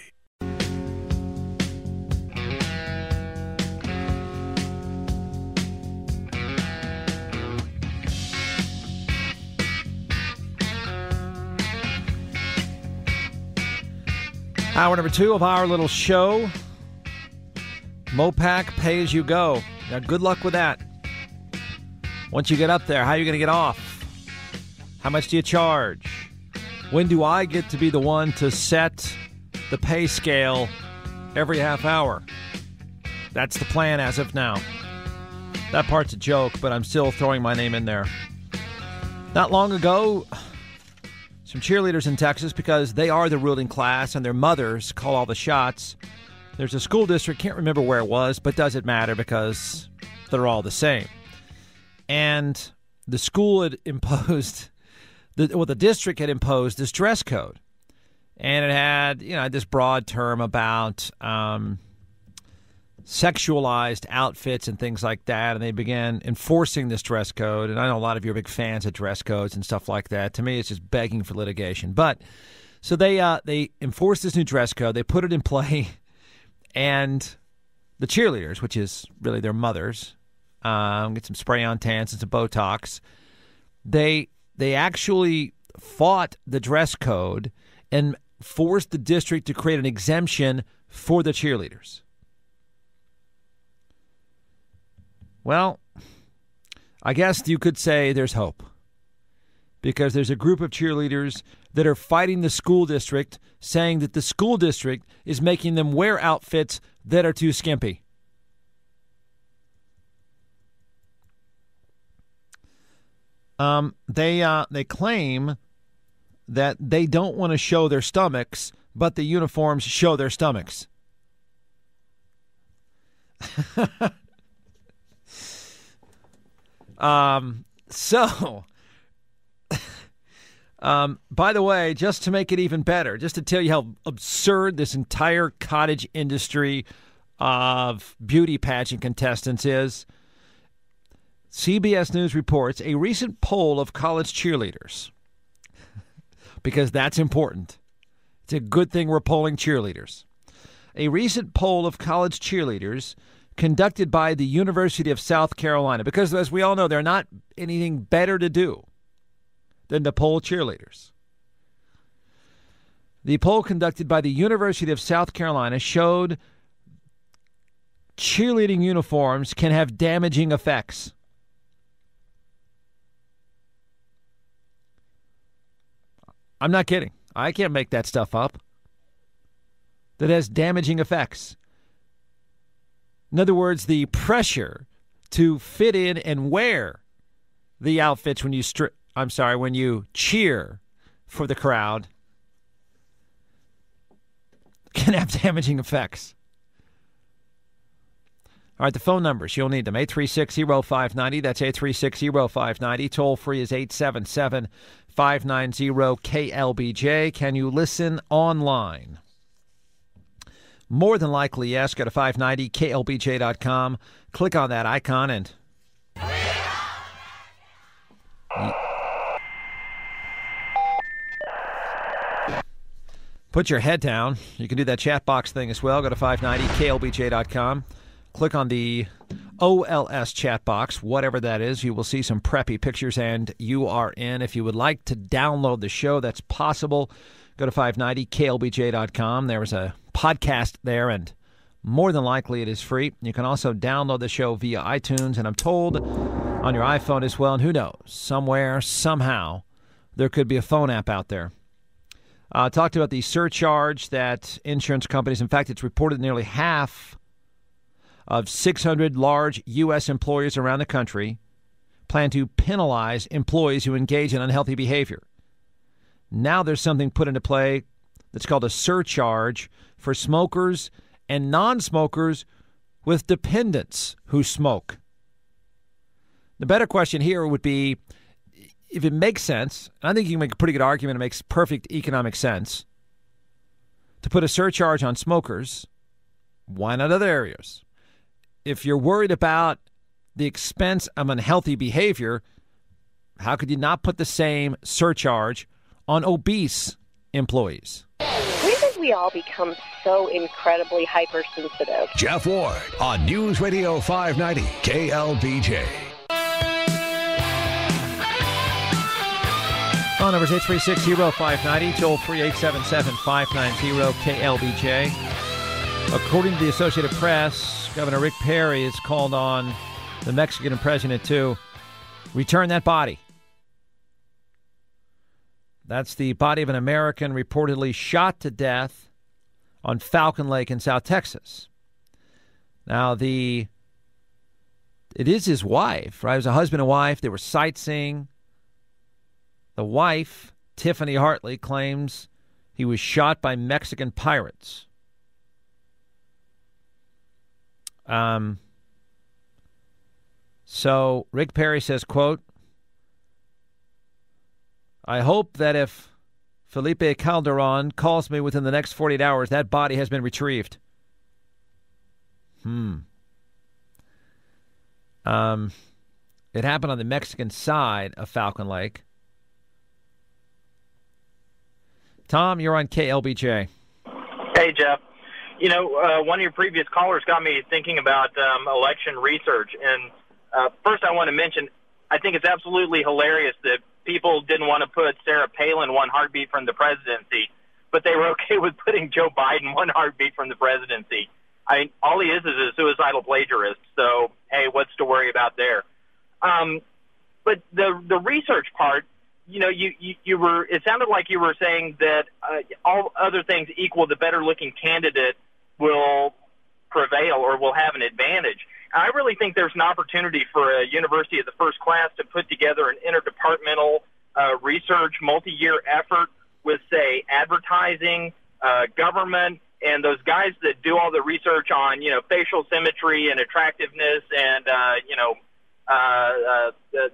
Hour number 2 of our little show. Mopac Pay As You Go. Now, good luck with that. Once you get up there, how are you going to get off? How much do you charge? When do I get to be the one to set the pay scale every half hour? That's the plan as of now. That part's a joke, but I'm still throwing my name in there. Not long ago, some cheerleaders in Texas, because they are the ruling class and their mothers call all the shots. There's a school district, can't remember where it was, but doesn't matter because they're all the same. And the school had imposed, the district had imposed this dress code. And it had, this broad term about sexualized outfits and things like that. And they began enforcing this dress code. And I know a lot of you are big fans of dress codes and stuff like that. To me, it's just begging for litigation. But so they enforced this new dress code. They put it in play. And the cheerleaders, which is really their mothers, get some spray-on tans and some Botox. They actually fought the dress code and forced the district to create an exemption for the cheerleaders. Well, I guess you could say there's hope, because there's a group of cheerleaders that are fighting the school district, saying that the school district is making them wear outfits that are too skimpy. They claim that they don't want to show their stomachs, but the uniforms show their stomachs. By the way, just to make it even better, just to tell you how absurd this entire cottage industry of beauty pageant contestants is, CBS News reports a recent poll of college cheerleaders, because that's important. It's a good thing we're polling cheerleaders. A recent poll of college cheerleaders conducted by the University of South Carolina, because as we all know, there's not anything better to do than to poll cheerleaders. The poll conducted by the University of South Carolina showed cheerleading uniforms can have damaging effects. I'm not kidding. I can't make that stuff up. That has damaging effects. In other words, the pressure to fit in and wear the outfits when you cheer for the crowd can have damaging effects. All right, the phone numbers, you'll need them. 836-0590. That's 836-0590. Toll free is 877-590-KLBJ. Can you listen online? More than likely, yes. Go to 590KLBJ.com. Click on that icon and put your head down. You can do that chat box thing as well. Go to 590KLBJ.com. Click on the OLS chat box, whatever that is. You will see some preppy pictures, and you are in. If you would like to download the show, that's possible. Go to 590KLBJ.com. There is a podcast there, and more than likely it is free. You can also download the show via iTunes, and I'm told on your iPhone as well. And who knows, somewhere, somehow, there could be a phone app out there. Talked about the surcharge that insurance companies, in fact, it's reported nearly half of 600 large U.S. employers around the country plan to penalize employees who engage in unhealthy behavior. Now there's something put into play that's called a surcharge for smokers and non-smokers with dependents who smoke. The better question here would be, if it makes sense, and I think you can make a pretty good argument, it makes perfect economic sense, to put a surcharge on smokers, why not other areas? If you're worried about the expense of unhealthy behavior, how could you not put the same surcharge on obese employees? When did we all become so incredibly hypersensitive? Jeff Ward on News Radio 590 KLBJ. Phone number is 836-0590, toll free 877-590-KLBJ. According to the Associated Press, Governor Rick Perry has called on the Mexican president to return that body. That's the body of an American reportedly shot to death on Falcon Lake in South Texas. Now, it is his wife, right? It was a husband and wife. They were sightseeing. The wife, Tiffany Hartley, claims he was shot by Mexican pirates. So Rick Perry says, quote, "I hope that if Felipe Calderon calls me within the next 48 hours, that body has been retrieved." It happened on the Mexican side of Falcon Lake. Tom, you're on KLBJ. Hey, Jeff. You know, one of your previous callers got me thinking about election research. And first I want to mention, I think it's absolutely hilarious that people didn't want to put Sarah Palin one heartbeat from the presidency, but they were okay with putting Joe Biden one heartbeat from the presidency. I mean, all he is a suicidal plagiarist. So, hey, what's to worry about there? But the research part, you know, you were. It sounded like you were saying that all other things equal, the better-looking candidate will prevail or will have an advantage. I really think there's an opportunity for a university of the first class to put together an interdepartmental research multi-year effort with, say, advertising, government, and those guys that do all the research on, you know, facial symmetry and attractiveness and, the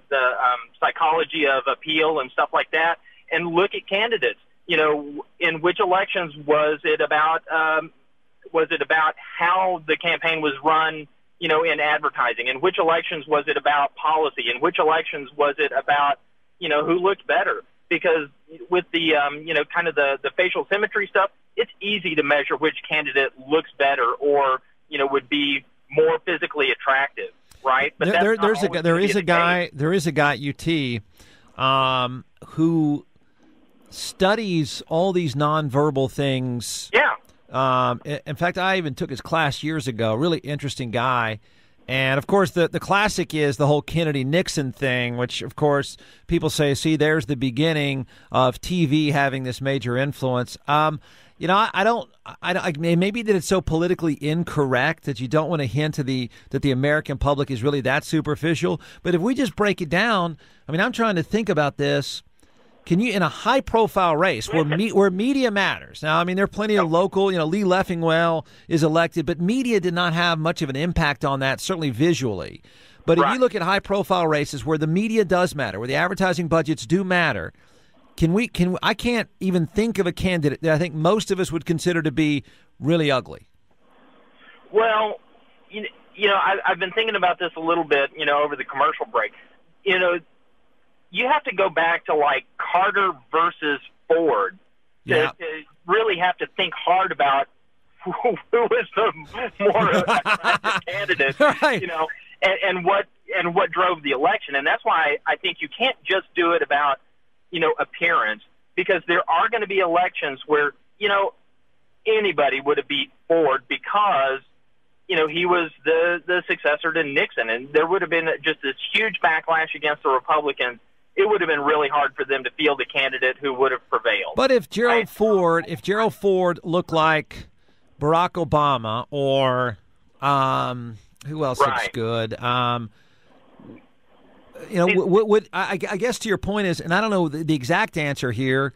psychology of appeal and stuff like that, and look at candidates. You know, in which elections was it about how the campaign was run, you know, in advertising? In which elections was it about policy? In which elections was it about, you know, who looked better? Because with the, you know, kind of the facial symmetry stuff, it's easy to measure which candidate looks better or, you know, would be more physically attractive, right? But there is a guy at UT who studies all these nonverbal things. Yeah. In fact, I even took his class years ago. Really interesting guy. And, of course, the classic is the whole Kennedy-Nixon thing, which, of course, people say, see, there's the beginning of TV having this major influence. You know, I maybe that it's so politically incorrect that you don't want to hint to that the American public is really that superficial. But if we just break it down, I mean, I'm trying to think about this. Can you, in a high-profile race where media matters? Now, I mean, there are plenty of local, you know, Lee Leffingwell is elected, but media did not have much of an impact on that, certainly visually. But if you look at high-profile races where the media does matter, where the advertising budgets do matter, I can't even think of a candidate that I think most of us would consider to be really ugly. Well, you know, I've been thinking about this a little bit, you know, over the commercial break. You know, you have to go back to, like, Carter versus Ford to really have to think hard about who was the more attractive candidate, you know, and what drove the election. And that's why I think you can't just do it about, you know, appearance, because there are going to be elections where, you know, anybody would have beat Ford because, you know, he was the successor to Nixon, and there would have been just this huge backlash against the Republicans. It would have been really hard for them to field a candidate who would have prevailed. But if Gerald Ford looked like Barack Obama or Who else looks good? I guess to your point is, and I don't know the exact answer here,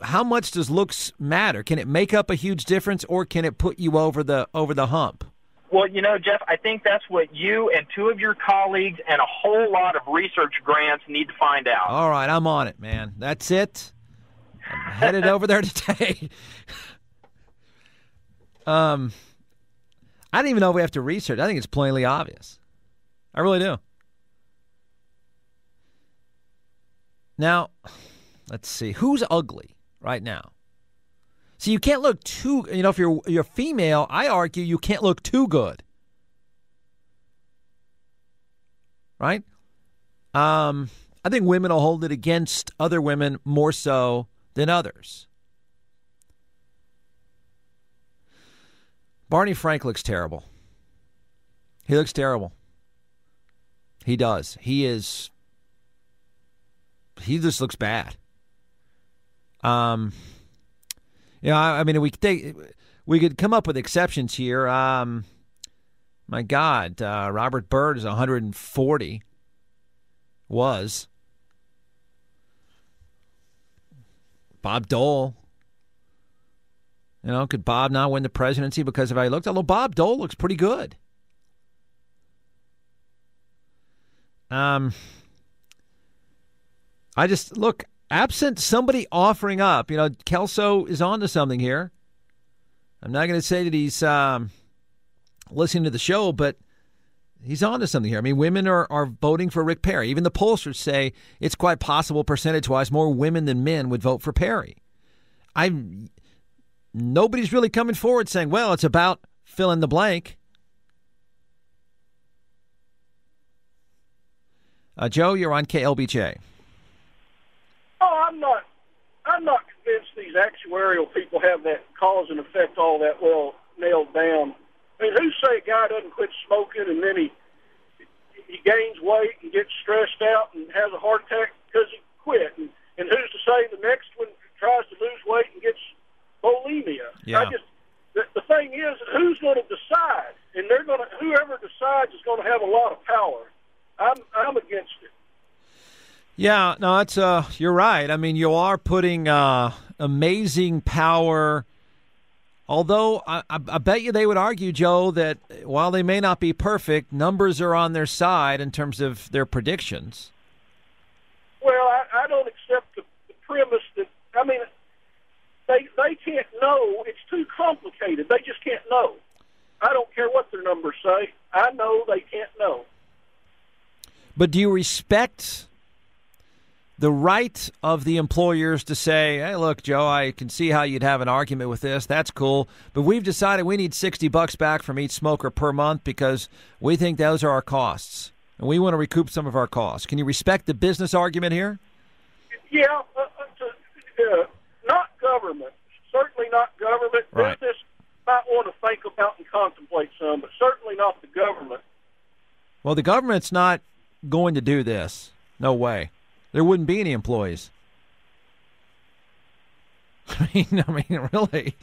how much does looks matter? Can it make up a huge difference, or can it put you over the hump? Well, Jeff, I think that's what you and two of your colleagues and a whole lot of research grants need to find out. All right, I'm on it, man. That's it. I'm headed over there today. I don't even know if we have to research. I think it's plainly obvious. I really do. Now, let's see. Who's ugly right now? See, you can't look too, if you're female, I argue you can't look too good. Right? I think women will hold it against other women more so than others. Barney Frank looks terrible. He looks terrible. He does. He just looks bad. We could come up with exceptions here. My God, Robert Byrd is 140. Was. Bob Dole. Could Bob not win the presidency because if I looked, although Bob Dole looks pretty good. I just look. Absent somebody offering up, Kelso is on to something here. I'm not going to say that he's listening to the show, but he's on to something here. I mean, women are voting for Rick Perry. Even the pollsters say it's quite possible percentage-wise more women than men would vote for Perry. Nobody's really coming forward saying, well, it's about fill in the blank. Joe, you're on KLBJ. Oh, I'm not convinced these actuarial people have that cause and effect all that well nailed down. I mean, who say a guy doesn't quit smoking and then he gains weight and gets stressed out and has a heart attack because he quit? And who's to say the next one tries to lose weight and gets bulimia? Yeah. The thing is, who's going to decide? And whoever decides is going to have a lot of power. I'm against it. Yeah, no, that's you're right. I mean, you are putting amazing power. Although I bet you they would argue, Joe, that while they may not be perfect, numbers are on their side in terms of their predictions. Well, I don't accept the premise that, they can't know. It's too complicated. They just can't know. I don't care what their numbers say. I know they can't know. But do you respect the right of the employers to say, hey, look, Joe, I can see how you'd have an argument with this. That's cool. But we've decided we need $60 back from each smoker per month because we think those are our costs. And we want to recoup some of our costs. Can you respect the business argument here? Yeah, not government. Certainly not government. Right. Business might want to think about and contemplate some, but certainly not the government. Well, the government's not going to do this. No way. There wouldn't be any employees. I mean, really.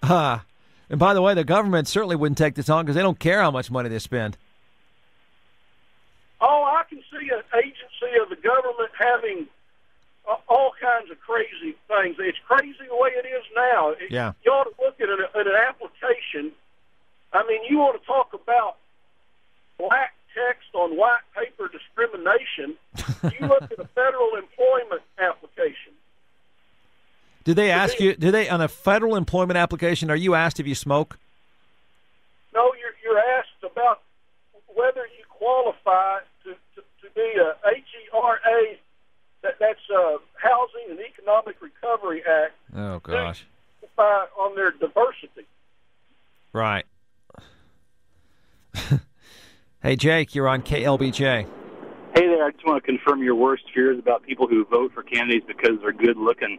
And by the way, the government certainly wouldn't take this on because they don't care how much money they spend. Oh, I can see an agency of the government having all kinds of crazy things. It's crazy the way it is now. Yeah. You ought to look at an application. I mean, you want to talk about black text on white paper discrimination. You look at a federal employment application. Do they ask you, on a federal employment application, are you asked if you smoke? No, you're asked about whether you qualify to be a HERA, that's Housing and Economic Recovery Act. Oh, gosh. On their diversity. Right. Hey, Jake, you're on KLBJ. Hey there, I just want to confirm your worst fears about people who vote for candidates because they're good-looking.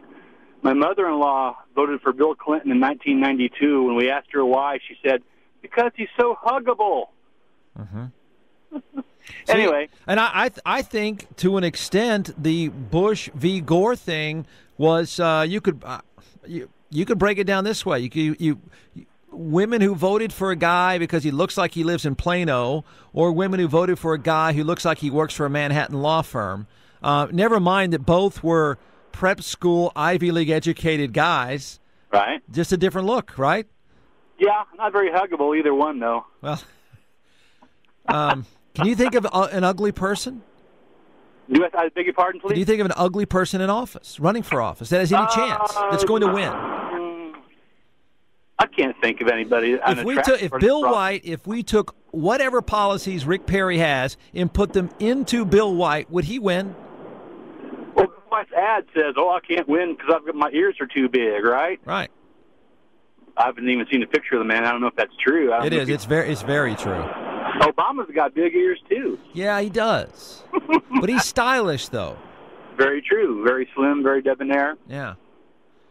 My mother-in-law voted for Bill Clinton in 1992. When we asked her why, she said, because he's so huggable. Mm-hmm. Anyway. And I think, to an extent, the Bush v. Gore thing was you could break it down this way. women who voted for a guy because he looks like he lives in Plano, or women who voted for a guy who looks like he works for a Manhattan law firm. Never mind that both were prep school, Ivy League educated guys. Right. Just a different look, right? Yeah, not very huggable, either one, though. Well, can you think of an ugly person? I beg your pardon, please? Can you think of an ugly person in office, running for office, that has any chance, that's going to win? I can't think of anybody. If we took whatever policies Rick Perry has and put them into Bill White, would he win? Well, Bill White's ad says, I can't win because my ears are too big, right? Right. I haven't even seen a picture of the man. I don't know if that's true. It is. It's very true. Obama's got big ears, too. Yeah, he does. But he's stylish, though. Very true. Very slim, very debonair. Yeah.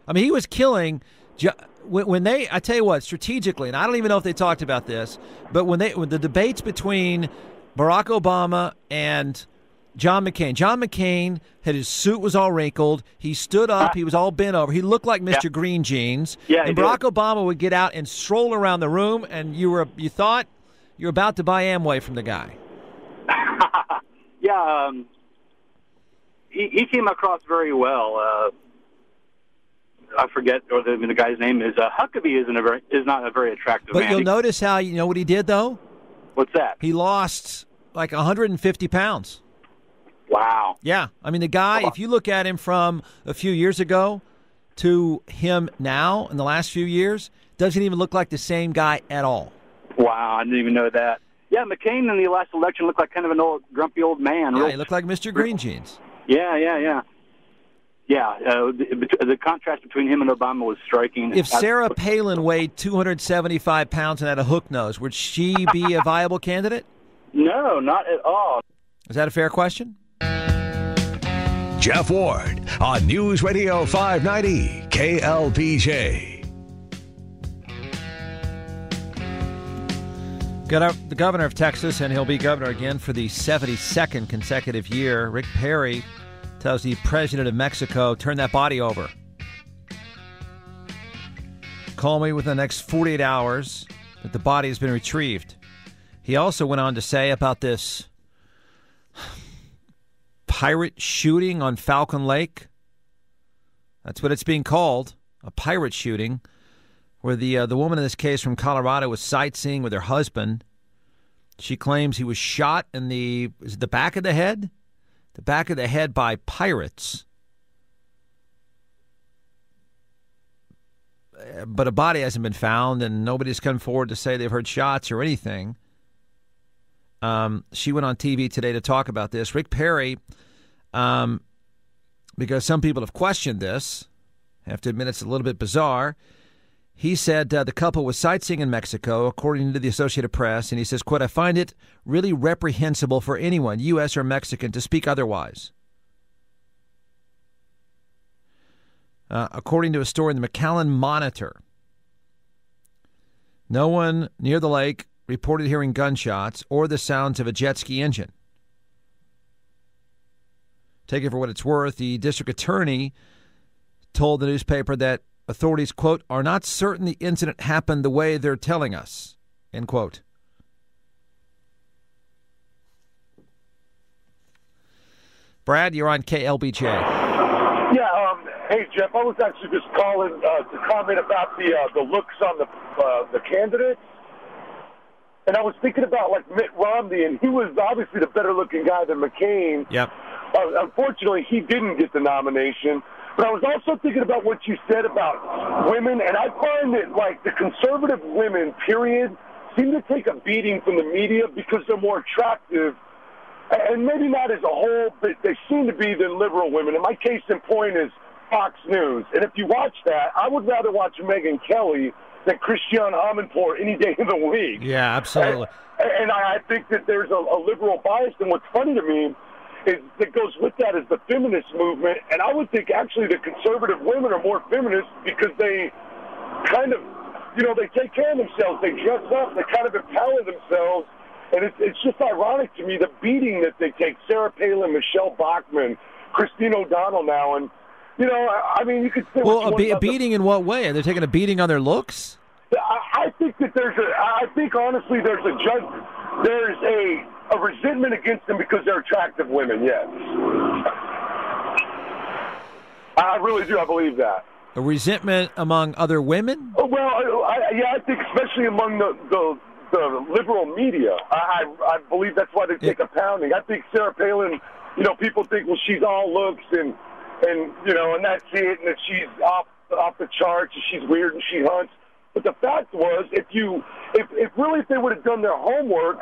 I mean, he was killing when they, I tell you what, strategically, and I don't even know if they talked about this, but when the debates between Barack Obama and John McCain had his suit was all wrinkled. He stood up. He was all bent over. He looked like Mr. Green Jeans. Yeah, and Barack Obama would get out and stroll around the room, and you thought you were about to buy Amway from the guy. Yeah, he came across very well. I forget, or the guy's name is Huckabee. Is not a very attractive man. But you'll notice how, you know what he did though? What's that? He lost like 150 pounds. Wow. Yeah, I mean the guy. If you look at him from a few years ago to him now in the last few years, doesn't even look like the same guy at all. Wow, I didn't even know that. Yeah, McCain in the last election looked like kind of an old, grumpy old man. Yeah, he looked like Mr. Green Jeans. Yeah. The contrast between him and Obama was striking. If Sarah Palin weighed 275 pounds and had a hook nose, would she be a viable candidate? No, not at all. Is that a fair question? Jeff Ward on News Radio 590 KLBJ. The governor of Texas, and he'll be governor again for the 72nd consecutive year, Rick Perry, tells the president of Mexico, turn that body over. Call me within the next 48 hours that the body has been retrieved. He also went on to say about this pirate shooting on Falcon Lake. That's what it's being called, a pirate shooting, where the woman in this case from Colorado was sightseeing with her husband. She claims he was shot in the back of the head? The back of the head by pirates. But a body hasn't been found, and nobody's come forward to say they've heard shots or anything. She went on TV today to talk about this. Rick Perry, because some people have questioned this, I have to admit it's a little bit bizarre. He said the couple was sightseeing in Mexico, according to the Associated Press, and he says, quote, I find it really reprehensible for anyone, U.S. or Mexican, to speak otherwise. According to a story in the McAllen Monitor, no one near the lake reported hearing gunshots or the sounds of a jet ski engine. Take it for what it's worth. The district attorney told the newspaper that authorities, quote, are not certain the incident happened the way they're telling us, end quote. Brad, you're on KLBJ. Yeah, hey, Jeff, I was actually just calling to comment about the looks on the candidates. And I was thinking about, like, Mitt Romney, and he was obviously the better-looking guy than McCain. Yep. Unfortunately, he didn't get the nomination. But I was also thinking about what you said about women, and I find that, like, the conservative women, period, seem to take a beating from the media because they're more attractive, and maybe not as a whole, but they seem to be than liberal women. And my case in point is Fox News. And if you watch that, I would rather watch Megyn Kelly than Christiane Amanpour any day of the week. Yeah, absolutely. And I think that there's a liberal bias, and what's funny to me that goes with that is the feminist movement, and I would think actually the conservative women are more feminist because they kind of, they take care of themselves, they dress up, they kind of empower themselves, and it's just ironic to me the beating that they take. Sarah Palin, Michelle Bachmann, Christine O'Donnell now, and I mean you could say a beating in what way? Are they taking a beating on their looks? I think that I think honestly there's a resentment against them because they're attractive women, yes. I really do. I believe that. A resentment among other women? Oh, well, I think especially among the liberal media. I believe that's why they take a pounding. I think Sarah Palin, people think, well, she's all looks and that's it, and that she's off the charts, and she's weird and she hunts. But the fact was, if they would have done their homework,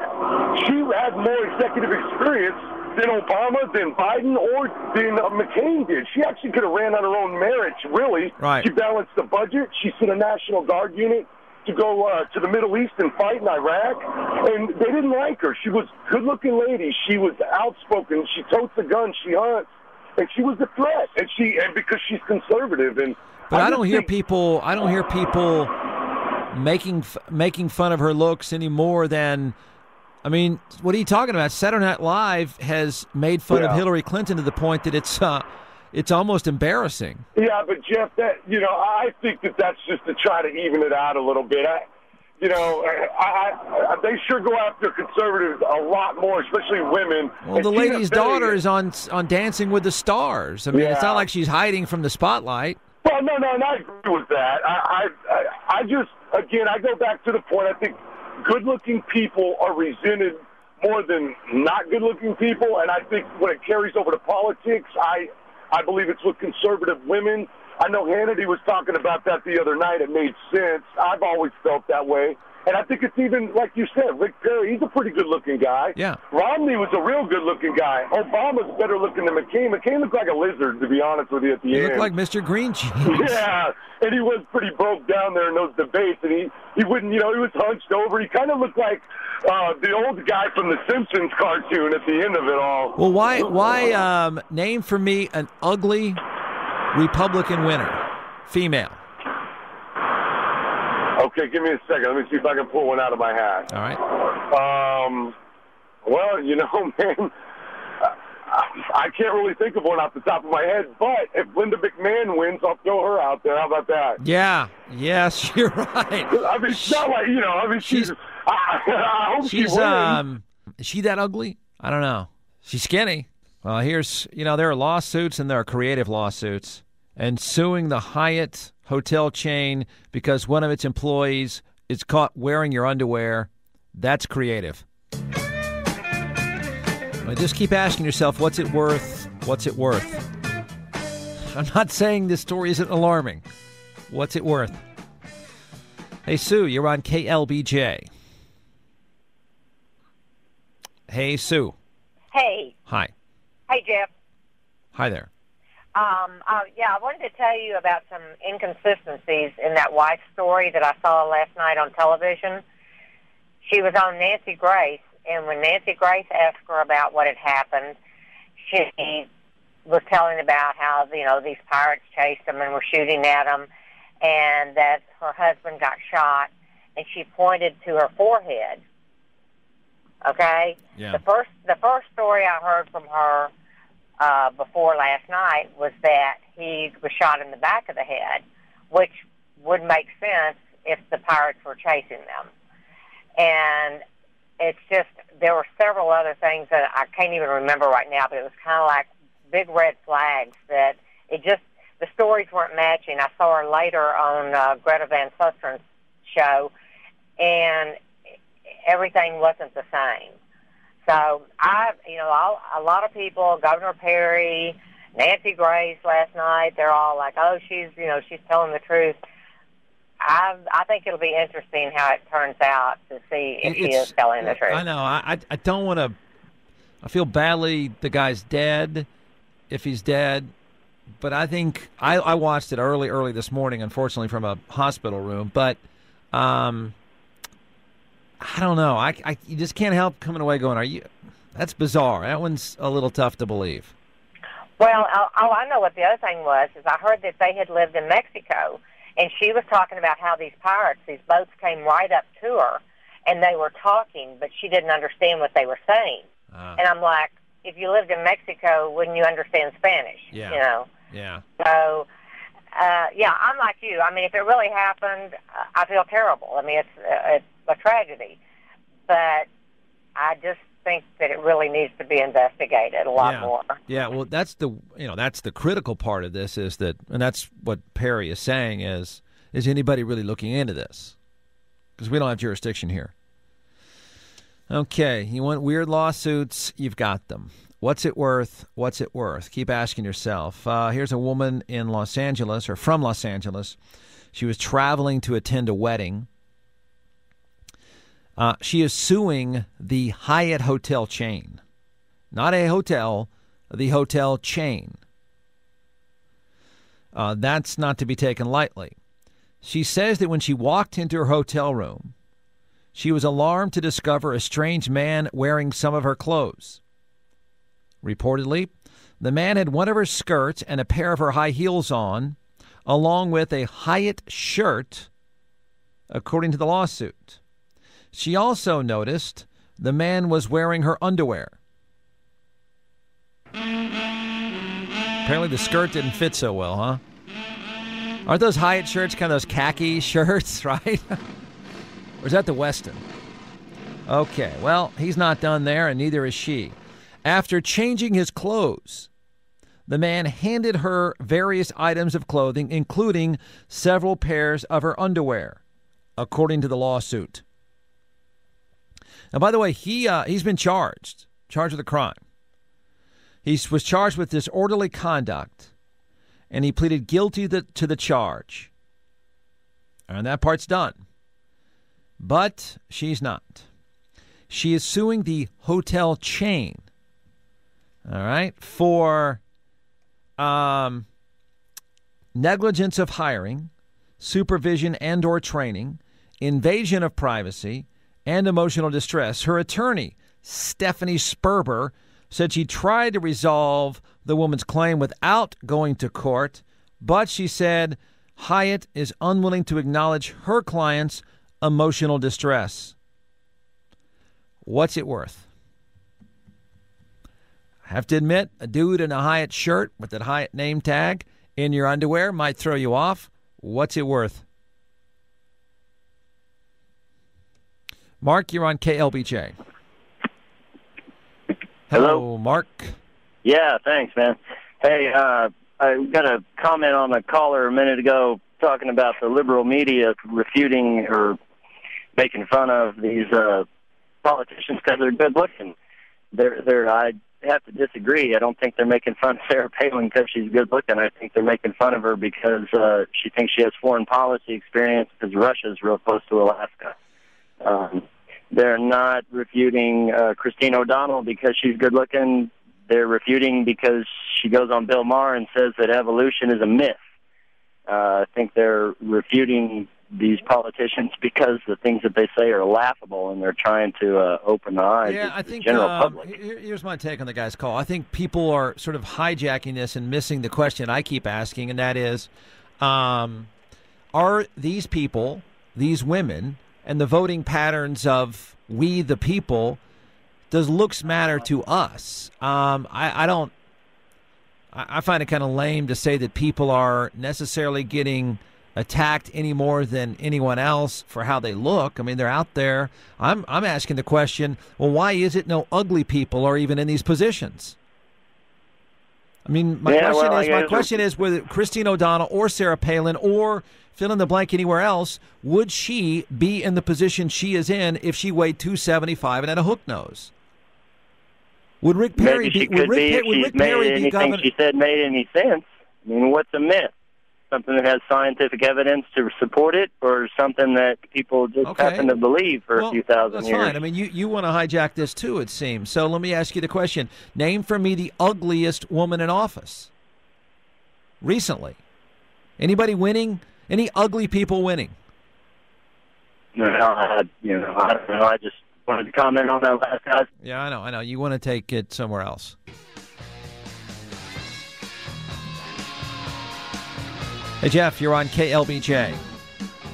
she had more executive experience than Obama, than Biden, or than McCain did. She actually could have ran on her own merits, really. Right. She balanced the budget. She sent a National Guard unit to go to the Middle East and fight in Iraq, and they didn't like her. She was a good-looking lady. She was outspoken. She totes a gun. She hunts, and she was a threat. And because she's conservative. But I don't hear people making fun of her looks any more than. I mean, what are you talking about? Saturday Night Live has made fun of Hillary Clinton to the point that it's almost embarrassing. Yeah, but Jeff, I think that's just to try to even it out a little bit. They sure go after conservatives a lot more, especially women. Well, the lady's daughter is on Dancing with the Stars. I mean, it's not like she's hiding from the spotlight. Well, no, and I agree with that. I go back to the point. I think good-looking people are resented more than not good-looking people, and I think when it carries over to politics, I believe it's with conservative women. I know Hannity was talking about that the other night. It made sense. I've always felt that way. And I think it's even, like you said, Rick Perry, he's a pretty good-looking guy. Yeah. Romney was a real good-looking guy. Obama's better looking than McCain. McCain looked like a lizard, to be honest with you, at the end. He looked like Mr. Green Jeans. Yeah, and he was pretty broke down there in those debates, and he wouldn't, he was hunched over. He kind of looked like the old guy from the Simpsons cartoon at the end of it all. Well, why name for me an ugly Republican winner, female? Okay, give me a second. Let me see if I can pull one out of my hat. All right. Well, man, I can't really think of one off the top of my head, but if Linda McMahon wins, I'll throw her out there. How about that? Yeah. Yes, you're right. I mean, it's not like, I hope she wins. Is she that ugly? I don't know. She's skinny. Well, here's, there are lawsuits and there are creative lawsuits. And suing the Hyatt hotel chain because one of its employees is caught wearing your underwear, that's creative. Well, just keep asking yourself, what's it worth? What's it worth? I'm not saying this story isn't alarming. What's it worth? Hey, Sue, you're on KLBJ. Hey, Sue. Hey. Hi. Hey, Jeff. Hi there. I wanted to tell you about some inconsistencies in that wife story that I saw last night on television. She was on Nancy Grace, and when Nancy Grace asked her about what had happened, she was telling about how, these pirates chased them and were shooting at them, and that her husband got shot, and she pointed to her forehead. Okay? Yeah. The first story I heard from her before last night was that he was shot in the back of the head, which would make sense if the pirates were chasing them. And it's just, there were several other things that I can't even remember right now, but it was kind of like big red flags that the stories weren't matching. I saw her later on Greta Van Sustren's show, and everything wasn't the same. So a lot of people, Governor Perry, Nancy Grace last night, they're all like, oh, she's telling the truth. I think it'll be interesting how it turns out to see if she is telling the truth. I know. I don't want to. I feel badly. The guy's dead, if he's dead. But I think I watched it early this morning, unfortunately, from a hospital room. But I don't know. You just can't help coming away going, "Are you?" That's bizarre. That one's a little tough to believe. Well, I know what the other thing was. Is I heard that they had lived in Mexico, and she was talking about how these pirates, these boats came right up to her, and they were talking, but she didn't understand what they were saying. And I'm like, if you lived in Mexico, wouldn't you understand Spanish? Yeah. Yeah. So, I'm like you. I mean, if it really happened, I feel terrible. I mean, it's a tragedy. But I just think that it really needs to be investigated a lot more. Yeah, well, that's the critical part of this is that, and that's what Perry is saying is anybody really looking into this? Because we don't have jurisdiction here. Okay, you want weird lawsuits? You've got them. What's it worth? What's it worth? Keep asking yourself. Here's a woman in Los Angeles, or from Los Angeles. She was traveling to attend a wedding. She is suing the Hyatt hotel chain. Not a hotel, the hotel chain. That's not to be taken lightly. She says that when she walked into her hotel room, she was alarmed to discover a strange man wearing some of her clothes. Reportedly, the man had one of her skirts and a pair of her high heels on, along with a Hyatt shirt, according to the lawsuit. She also noticed the man was wearing her underwear. Apparently the skirt didn't fit so well, huh? Aren't those Hyatt shirts kind of those khaki shirts, right? Or is that the Westin? Okay, well, he's not done there, and neither is she. After changing his clothes, the man handed her various items of clothing, including several pairs of her underwear, according to the lawsuit. Now, by the way, he's been charged with a crime. He was charged with disorderly conduct, and he pleaded guilty to the charge. And that part's done. But she's not. She is suing the hotel chain, all right, for negligence of hiring, supervision and or training, invasion of privacy, and emotional distress. Her attorney, Stephanie Sperber, said she tried to resolve the woman's claim without going to court, but she said Hyatt is unwilling to acknowledge her client's emotional distress. What's it worth? I have to admit, a dude in a Hyatt shirt with that Hyatt name tag in your underwear might throw you off. What's it worth? Mark, you're on KLBJ. Hello, Mark. Yeah, thanks, man. Hey, I got a comment on a caller a minute ago talking about the liberal media refuting or making fun of these politicians because they're good looking. I have to disagree. I don't think they're making fun of Sarah Palin because she's good looking. I think they're making fun of her because she thinks she has foreign policy experience because Russia's real close to Alaska. They're not refuting Christine O'Donnell because she's good looking. They're refuting because she goes on Bill Maher and says that evolution is a myth. I think they're refuting these politicians because the things that they say are laughable, and they're trying to open the eyes of the general public. Here's my take on the guy's call. I think people are sort of hijacking this and missing the question I keep asking, and that is, are these people, these women, and the voting patterns of we the people, does looks matter to us? I find it kind of lame to say that people are necessarily getting attacked any more than anyone else for how they look. I mean, they're out there. I'm asking the question, well, why is it no ugly people are even in these positions? I mean, my question is whether Christine O'Donnell or Sarah Palin or fill in the blank anywhere else, would she be in the position she is in if she weighed 275 and had a hook nose? Would Rick Perry be governor? Anything she said made any sense? I mean, what's a myth? Something that has scientific evidence to support it, or something that people just happen to believe for a few thousand years? That's fine. I mean, you want to hijack this too, it seems. So let me ask you the question. Name for me the ugliest woman in office recently. Anybody winning? Any ugly people winning? No, I don't know. I just wanted to comment on that last guy. Yeah, I know. You want to take it somewhere else. Hey, Jeff, you're on KLBJ.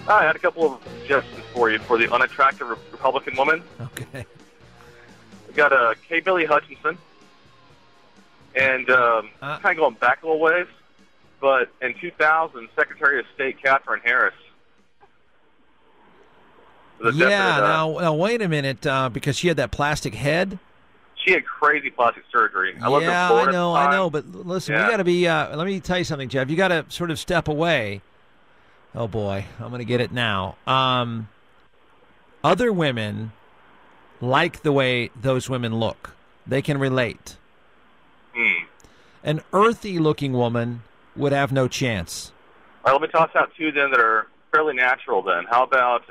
I had a couple of suggestions for you for the unattractive Republican woman. Okay. We got K. Billy Hutchinson, and kind of going back a little ways, but in 2000, Secretary of State Katherine Harris. Now wait a minute, because she had that plastic head. She had crazy plastic surgery. I lived in Yeah, Florida I know. But listen, we got to be. Let me tell you something, Jeff. You got to sort of step away. Oh boy, I'm going to get it now. Other women like the way those women look. They can relate. An earthy-looking woman would have no chance. All right, let me toss out two then that are fairly natural then. How about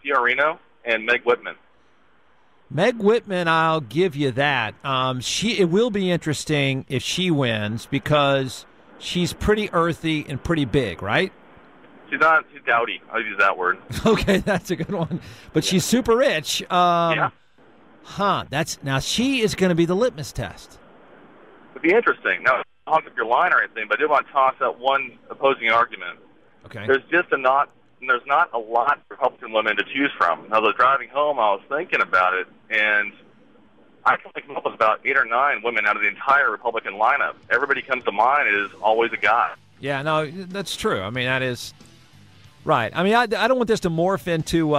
Fiorino and Meg Whitman? Meg Whitman, I'll give you that. It will be interesting if she wins because she's pretty earthy and pretty big, right? She's dowdy. I'll use that word. Okay, that's a good one. But she's super rich. Now she is going to be the litmus test. It'd be interesting. Now, I don't know if your line or anything, but I did want to toss out one opposing argument. Okay. There's not a lot of Republican women to choose from. As I was driving home, I was thinking about it, and I can only come up with about 8 or 9 women out of the entire Republican lineup. Everybody comes to mind is always a guy. Yeah, no, that's true. I mean, that is right. I mean, I don't want this to morph into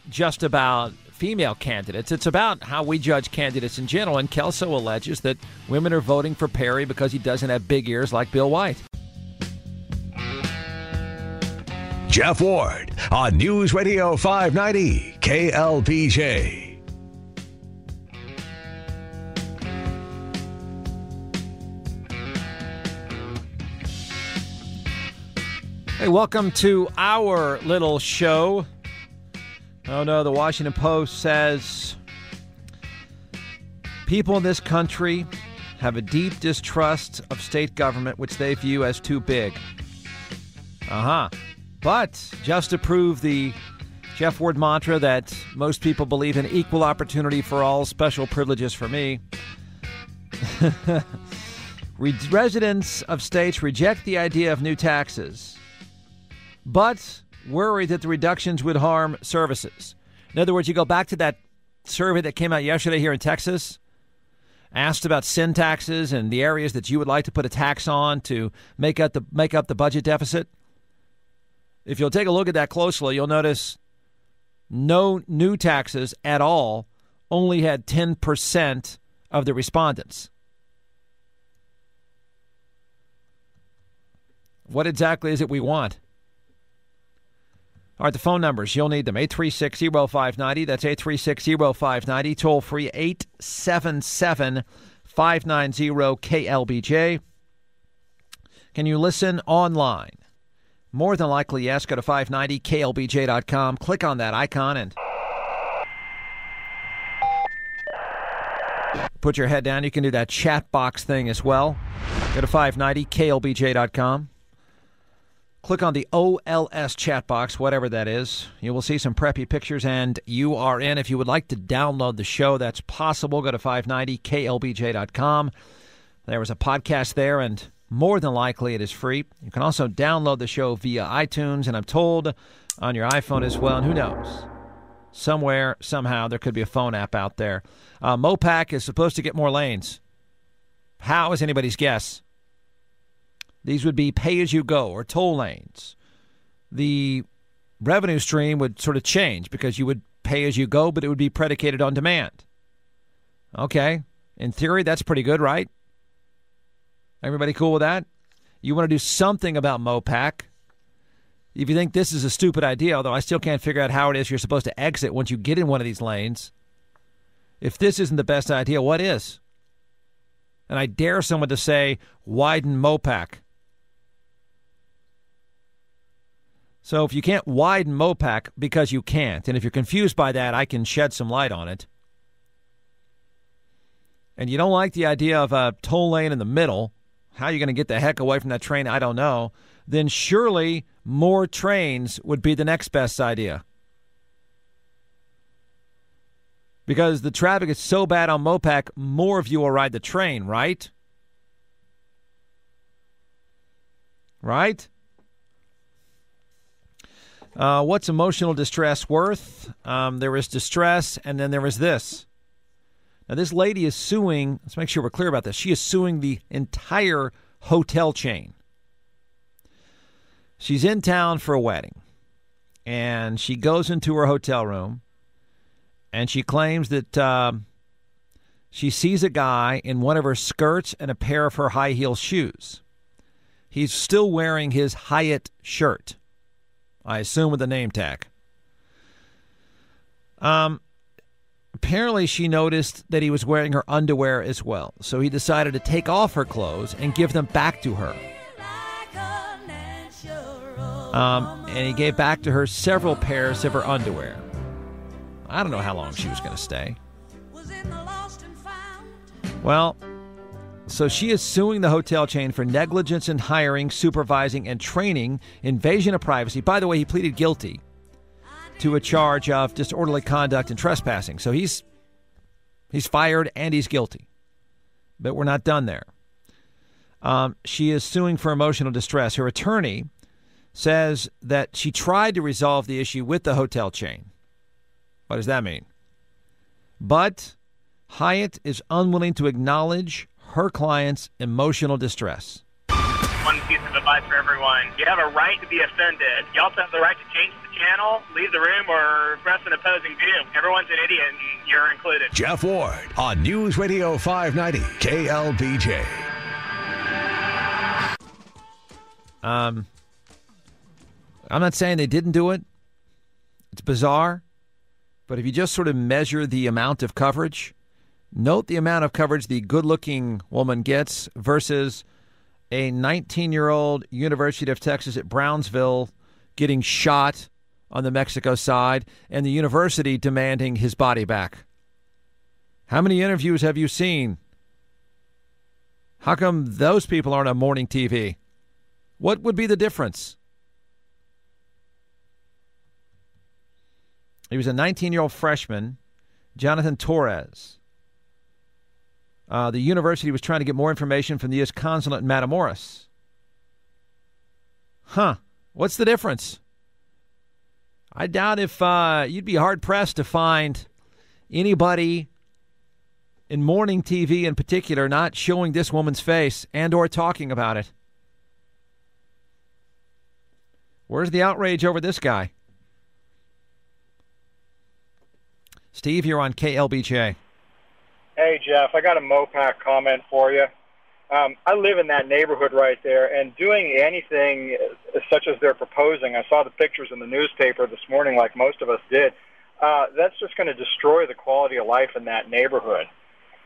just about female candidates. It's about how we judge candidates in general, and Kelso alleges that women are voting for Perry because he doesn't have big ears like Bill White. Jeff Ward on News Radio 590 KLBJ. Hey, welcome to our little show. Oh no, the Washington Post says people in this country have a deep distrust of state government, which they view as too big. But just to prove the Jeff Ward mantra that most people believe in equal opportunity for all, special privileges for me, residents of states reject the idea of new taxes, but worry that the reductions would harm services. In other words, you go back to that survey that came out yesterday here in Texas, asked about sin taxes and the areas that you would like to put a tax on to make up the budget deficit. If you'll take a look at that closely, you'll notice no new taxes at all only had 10% of the respondents. What exactly is it we want? All right, the phone numbers, you'll need them. 836-0590. That's 836-0590. Toll free 877-590-KLBJ. Can you listen online? More than likely, yes. Go to 590klbj.com. Click on that icon and put your head down. You can do that chat box thing as well. Go to 590klbj.com. Click on the OLS chat box, whatever that is. You will see some preppy pictures, and you are in. If you would like to download the show, that's possible. Go to 590klbj.com. There is a podcast there, and more than likely it is free. You can also download the show via iTunes, and I'm told on your iPhone as well. And who knows? Somewhere, somehow, there could be a phone app out there. MoPac is supposed to get more lanes. How is anybody's guess? These would be pay-as-you-go or toll lanes. The revenue stream would sort of change because you would pay as you go, but it would be predicated on demand. Okay. In theory, that's pretty good, right? Everybody cool with that? You want to do something about MoPac. If you think this is a stupid idea, although I still can't figure out how it is you're supposed to exit once you get in one of these lanes. If this isn't the best idea, what is? And I dare someone to say, widen MoPac. So if you can't widen MoPac because you can't, and if you're confused by that, I can shed some light on it. And you don't like the idea of a toll lane in the middle, how are you going to get the heck away from that train? I don't know. Then surely more trains would be the next best idea. Because the traffic is so bad on MoPac, more of you will ride the train, right? Right? What's emotional distress worth? There is distress, and then there is this. Now, this lady is suing, let's make sure we're clear about this. She is suing the entire hotel chain. She's in town for a wedding. And she goes into her hotel room, and she claims that she sees a guy in one of her skirts and a pair of her high heel shoes. He's still wearing his Hyatt shirt, I assume with a name tag. Apparently, she noticed that he was wearing her underwear as well, so he decided to take off her clothes and give them back to her. And he gave back to her several pairs of her underwear. I don't know how long she was going to stay. Well, so she is suing the hotel chain for negligence in hiring, supervising, and training, invasion of privacy. By the way, he pleaded guilty to a charge of disorderly conduct and trespassing. So he's fired and he's guilty. But we're not done there. She is suing for emotional distress. Her attorney says that she tried to resolve the issue with the hotel chain. What does that mean? But Hyatt is unwilling to acknowledge her client's emotional distress. One piece of advice for everyone. You have a right to be offended. You also have the right to change the channel, leave the room, or express an opposing view. Everyone's an idiot, and you're included. Jeff Ward on News Radio 590 KLBJ. I'm not saying they didn't do it. It's bizarre. But if you just sort of measure the amount of coverage, note the amount of coverage the good-looking woman gets versus a 19-year-old University of Texas at Brownsville getting shot on the Mexico side and the university demanding his body back. How many interviews have you seen? How come those people aren't on morning TV? What would be the difference? He was a 19-year-old freshman, Jonathan Torres. The university was trying to get more information from the U.S. consulate in Matamoros. What's the difference? I doubt if you'd be hard-pressed to find anybody in morning TV in particular not showing this woman's face and or talking about it. Where's the outrage over this guy? Steve, you're on KLBJ. Hey, Jeff, I got a Mopac comment for you. I live in that neighborhood right there, and doing anything such as they're proposing, I saw the pictures in the newspaper this morning like most of us did, that's just going to destroy the quality of life in that neighborhood.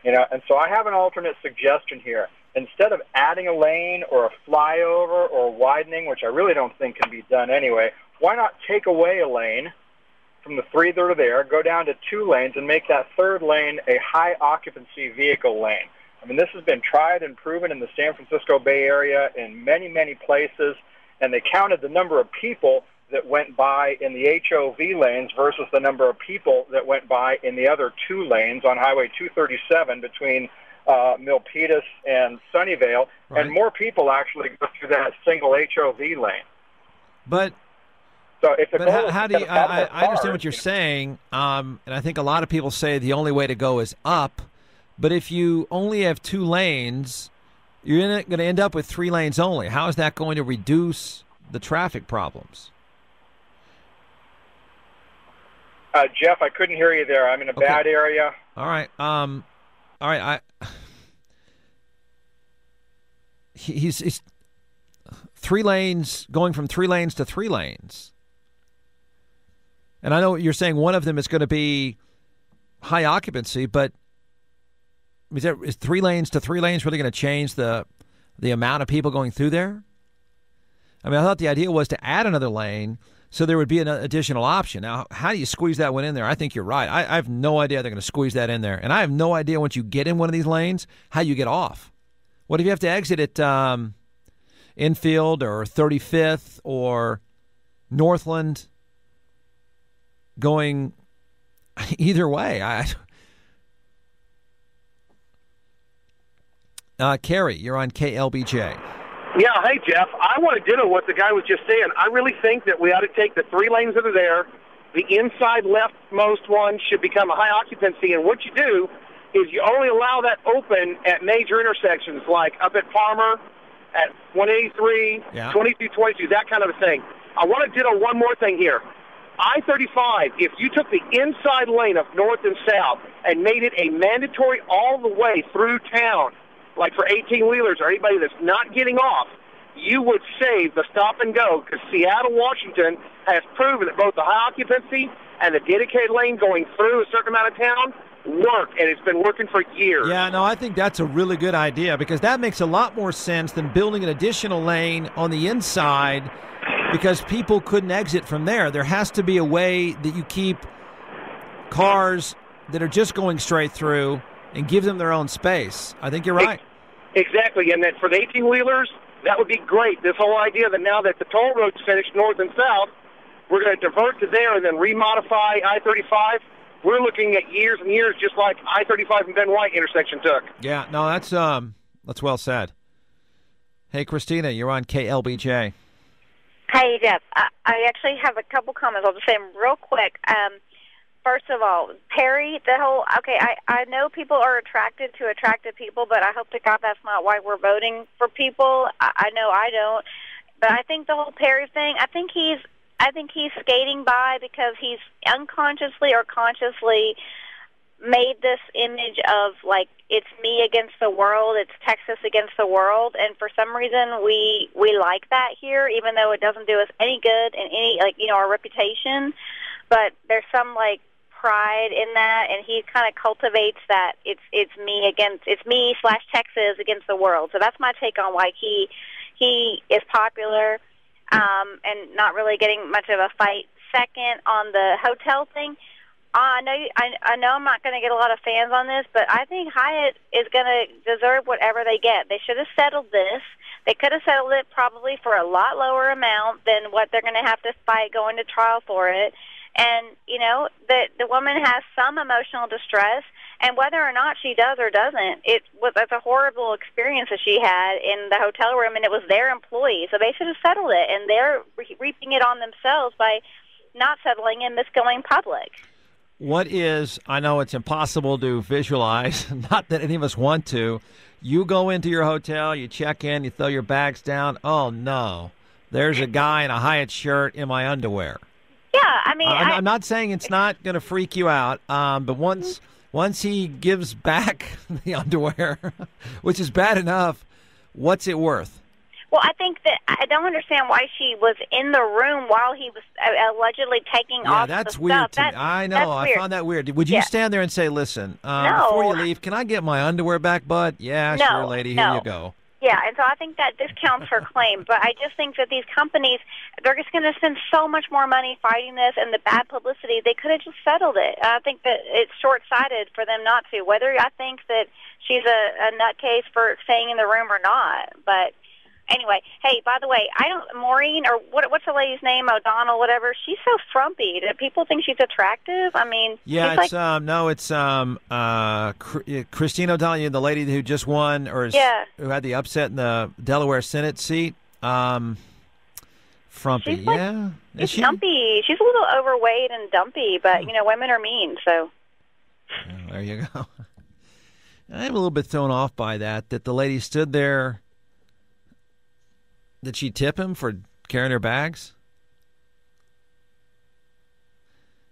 And so I have an alternate suggestion here. Instead of adding a lane or a flyover or widening, which I really don't think can be done anyway, why not take away a lane from the three that are there, go down to 2 lanes, and make that third lane a high-occupancy vehicle lane? I mean, this has been tried and proven in the San Francisco Bay Area in many, many places, and they counted the number of people that went by in the HOV lanes versus the number of people that went by in the other 2 lanes on Highway 237 between Milpitas and Sunnyvale, right. And more people actually go through that single HOV lane. But so if how do you? I understand what you're saying, and I think a lot of people say the only way to go is up. But if you only have 2 lanes, you're going to end up with 3 lanes only. How is that going to reduce the traffic problems? Jeff, I couldn't hear you there. I'm in a bad area. All right. All right. He's 3 lanes, going from 3 lanes to 3 lanes. And I know what you're saying. One of them is going to be high occupancy, but is 3 lanes to 3 lanes really going to change the amount of people going through there? I mean, I thought the idea was to add another lane so there would be an additional option. Now, how do you squeeze that one in there? I think you're right. I have no idea they're going to squeeze that in there. And I have no idea once you get in one of these lanes, how you get off. What if you have to exit at Infield or 35th or Northland, going either way? Carrie, you're on KLBJ. Yeah, hey, Jeff. I want to ditto what the guy was just saying. I really think that we ought to take the 3 lanes that are there. The inside leftmost one should become a high occupancy, and what you do is you only allow that open at major intersections, like up at Palmer, at 183, 2222, that kind of a thing. I want to ditto one more thing here. I-35, if you took the inside lane of north and south and made it a mandatory all the way through town, like for 18-wheelers or anybody that's not getting off, you would save the stop and go, because Seattle, Washington has proven that both the high occupancy and the dedicated lane going through a certain amount of town work, and it's been working for years. Yeah, no, I think that's a really good idea, because that makes a lot more sense than building an additional lane on the inside, because people couldn't exit from there. There has to be a way that you keep cars that are just going straight through and give them their own space. I think you're right. Exactly, and that for the 18-wheelers, that would be great. This whole idea that now that the toll road's finished north and south, we're going to divert to there and then remodify I-35. We're looking at years and years, just like I-35 and Ben White intersection took. Yeah, no, that's well said. Hey, Christina, you're on KLBJ. Hey, Jeff. I actually have a couple comments. I'll just say them real quick. First of all, Perry, I know people are attracted to attractive people, but I hope to God that's not why we're voting for people. I know I don't. But I think the whole Perry thing, I think he's skating by because he's unconsciously or consciously made this image of, like, it's me against the world, it's Texas against the world, and for some reason we like that here, even though it doesn't do us any good in any, our reputation. But there's some, pride in that, and he kind of cultivates that it's me/Texas against the world. So that's my take on why he is popular, and not really getting much of a fight. Second, on the hotel thing, I know I'm not going to get a lot of fans on this, but I think Hyatt is going to deserve whatever they get. They should have settled this. They could have settled it probably for a lot lower amount than what they're going to have to fight going to trial for it. And, the woman has some emotional distress, and whether or not she does or doesn't, it's a horrible experience that she had in the hotel room, and it was their employee. So they should have settled it, and they're reaping it on themselves by not settling and this going public. I know it's impossible to visualize, not that any of us want to. You go into your hotel, you check in, you throw your bags down. Oh, no, there's a guy in a Hyatt shirt in my underwear. Yeah, I mean, I'm not saying it's not going to freak you out, but once he gives back the underwear, which is bad enough, what's it worth? Well, I think that I don't understand why she was in the room while he was allegedly taking off that's the weird stuff. to me. I know. I found that weird. Would you stand there and say, listen, before you leave, can I get my underwear back, bud? Yeah, No, sure, lady. no. Here you go. Yeah, and so I think that discounts her claim. But I just think that these companies, they're just going to spend so much more money fighting this, and the bad publicity, they could have just settled it. I think that it's short-sighted for them not to, whether I think that she's a nutcase for staying in the room or not. But anyway, hey, by the way, Maureen, or what's the lady's name, O'Donnell, whatever, she's so frumpy. Do people think she's attractive? I mean, yeah, it's Christine O'Donnell, the lady who just won, who had the upset in the Delaware Senate seat. Frumpy, she's she's dumpy. She's a little overweight and dumpy, but women are mean. So there you go. I'm a little bit thrown off by that the lady stood there. Did she tip him for carrying her bags?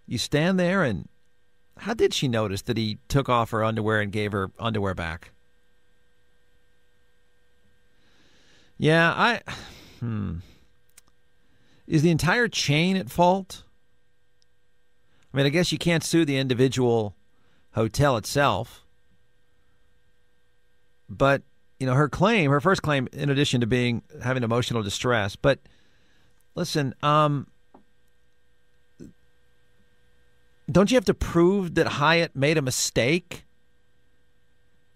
You stand there, and how did she notice that he took off her underwear and gave her underwear back? Yeah, Is the entire chain at fault? I mean, I guess you can't sue the individual hotel itself, but her first claim, in addition to having emotional distress. But listen, don't you have to prove that Hyatt made a mistake?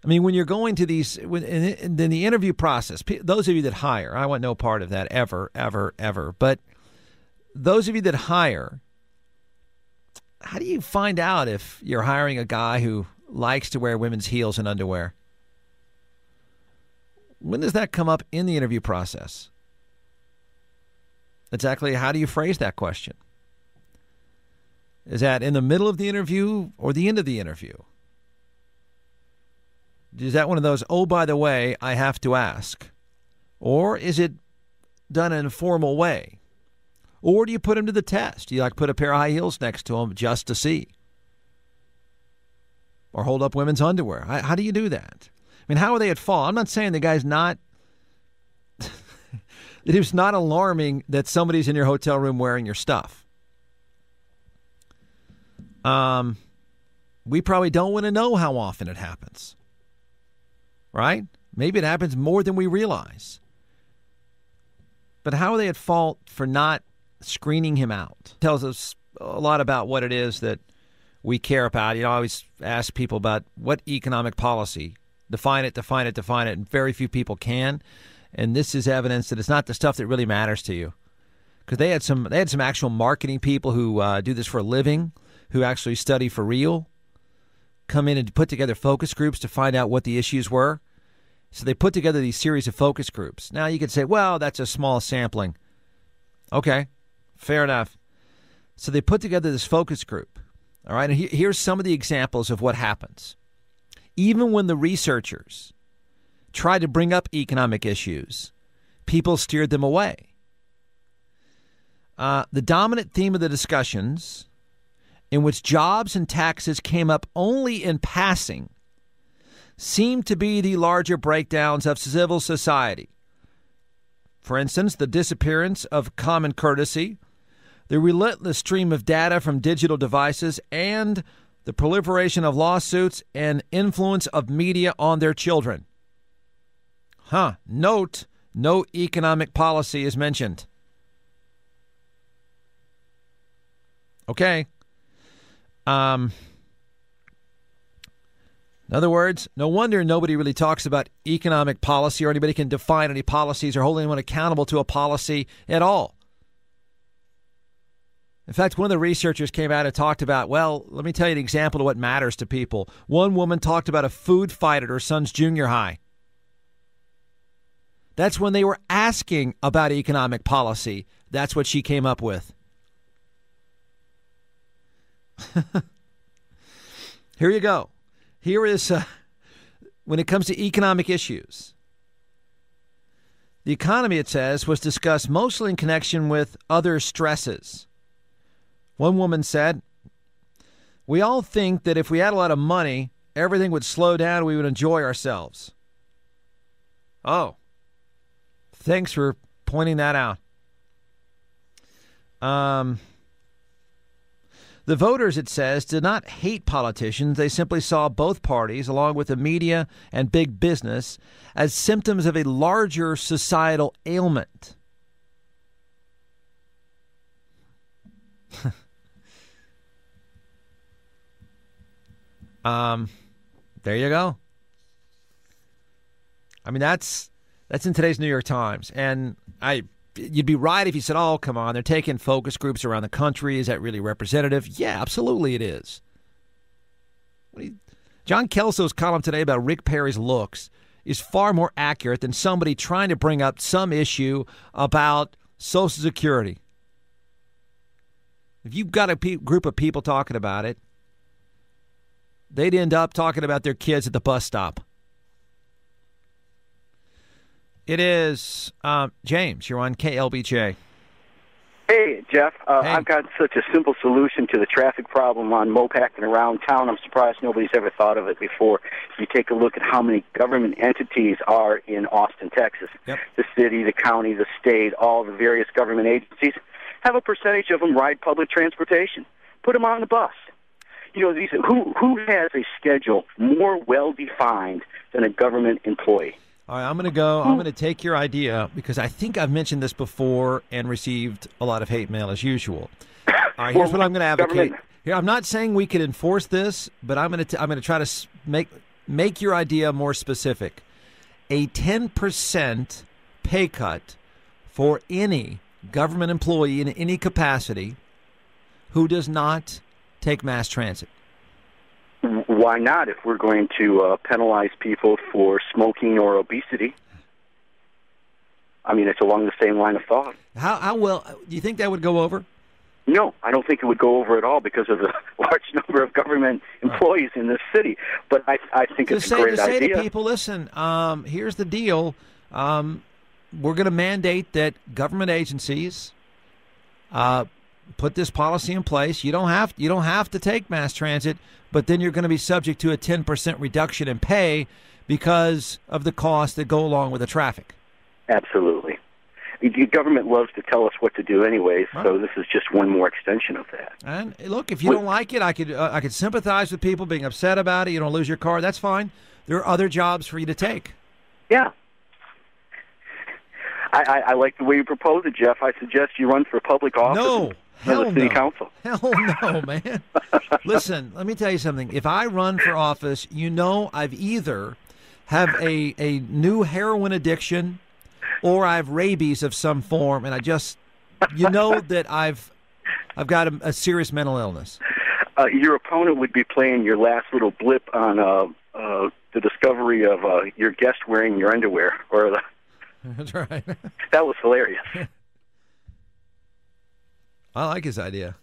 I mean, when you're going to these, in the interview process, those of you that hire, I want no part of that ever, ever, ever. But those of you that hire, how do you find out if you're hiring a guy who likes to wear women's heels and underwear? When does that come up in the interview process? Exactly how do you phrase that question? Is that in the middle of the interview or the end of the interview? Is that one of those, oh, by the way, I have to ask? Or is it done in a formal way? Or do you put him to the test? Do you put a pair of high heels next to him just to see? Or hold up women's underwear? How do you do that? I mean, how are they at fault? I'm not saying the guy's not. It is not alarming that somebody's in your hotel room wearing your stuff. We probably don't want to know how often it happens. Right? Maybe it happens more than we realize. But how are they at fault for not screening him out? Tells us a lot about what it is that we care about. I always ask people about what economic policy. Define it, and very few people can. And this is evidence that it's not the stuff that really matters to you. Because they had some actual marketing people who do this for a living, who actually study for real, come in and put together focus groups to find out what the issues were. So they put together these series of focus groups. Now you could say, well, that's a small sampling. Okay, fair enough. So they put together this focus group. All right, and here's some of the examples of what happens. Even when the researchers tried to bring up economic issues, people steered them away. The dominant theme of the discussions, in which jobs and taxes came up only in passing, seemed to be the larger breakdowns of civil society. For instance, the disappearance of common courtesy, the relentless stream of data from digital devices, and the proliferation of lawsuits and influence of media on their children. Note, no economic policy is mentioned. Okay. In other words, no wonder nobody really talks about economic policy, or anybody can define any policies or hold anyone accountable to a policy at all. In fact, one of the researchers came out and talked about, well, let me tell you an example of what matters to people. One woman talked about a food fight at her son's junior high. That's when they were asking about economic policy. That's what she came up with. Here you go. Here is, when it comes to economic issues. The economy, it says, was discussed mostly in connection with other stresses. One woman said, we all think that if we had a lot of money, everything would slow down and we would enjoy ourselves. Oh, thanks for pointing that out. The voters, it says, did not hate politicians. They simply saw both parties, along with the media and big business, as symptoms of a larger societal ailment. There you go. I mean, that's in today's New York Times. And you'd be right if you said, oh, come on, they're taking focus groups around the country. Is that really representative? Yeah, absolutely it is. John Kelso's column today about Rick Perry's looks is far more accurate than somebody trying to bring up some issue about Social Security. If you've got a group of people talking about it, they'd end up talking about their kids at the bus stop. It is James. You're on KLBJ. Hey, Jeff. Hey. I've got such a simple solution to the traffic problem on Mopac and around town. I'm surprised nobody's ever thought of it before. You take a look at how many government entities are in Austin, Texas. Yep. The city, the county, the state, all the various government agencies. Have a percentage of them ride public transportation. Put them on the bus. You know, who has a schedule more well-defined than a government employee? All right, I'm going to take your idea because I think I've mentioned this before and received a lot of hate mail as usual. All right, here's what I'm going to advocate. Here, I'm not saying we could enforce this, but I'm going to try to make your idea more specific. A 10% pay cut for any government employee in any capacity who does not take mass transit. Why not if we're going to penalize people for smoking or obesity? I mean, it's along the same line of thought. How well do you think that would go over? No, I don't think it would go over at all because of the large number of government employees in this city. But I think it's a great idea. To say to people, listen, here's the deal. We're going to mandate that government agencies put this policy in place. You don't have to take mass transit, but then you're going to be subject to a 10% reduction in pay because of the costs that go along with the traffic. Absolutely. The government loves to tell us what to do anyways, so this is just one more extension of that. And look, if you don't like it, I could sympathize with people being upset about it. You don't lose your car. That's fine. There are other jobs for you to take. Yeah. I like the way you propose it, Jeff. I suggest you run for public office. No. Hell City no. Council. Hell no, man. Listen, let me tell you something. If I run for office, I've either have a new heroin addiction or I have rabies of some form, and that I've got a serious mental illness. Your opponent would be playing your last little blip on the discovery of your guest wearing your underwear. That's right. That was hilarious. I like his idea.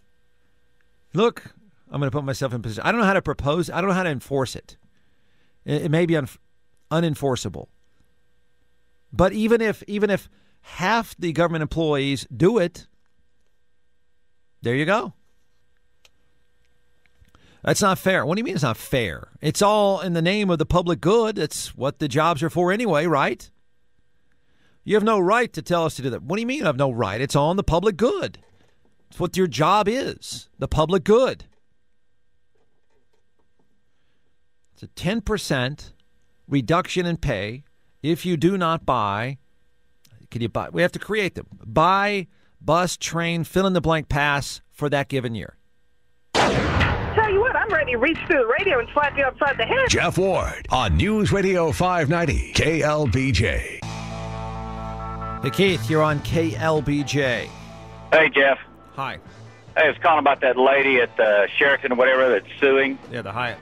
Look, I'm going to put myself in position. I don't know how to propose. I don't know how to enforce it. It may be unenforceable. But even if half the government employees do it, there you go. That's not fair. What do you mean it's not fair? It's all in the name of the public good. That's what the jobs are for anyway, right? You have no right to tell us to do that. What do you mean you have no right? It's all in the public good. It's what your job is, the public good. It's a 10% reduction in pay if you do not buy. Can you buy? We have to create them. Buy, bus, train, fill in the blank pass for that given year. Tell you what, I'm ready to reach through the radio and slap you upside the head. Jeff Ward on News Radio 590 KLBJ. Hey, Keith, you're on KLBJ. Hey, Jeff. Hi. Hey, I was calling about that lady at the Sheraton or whatever that's suing. Yeah, the Hyatt.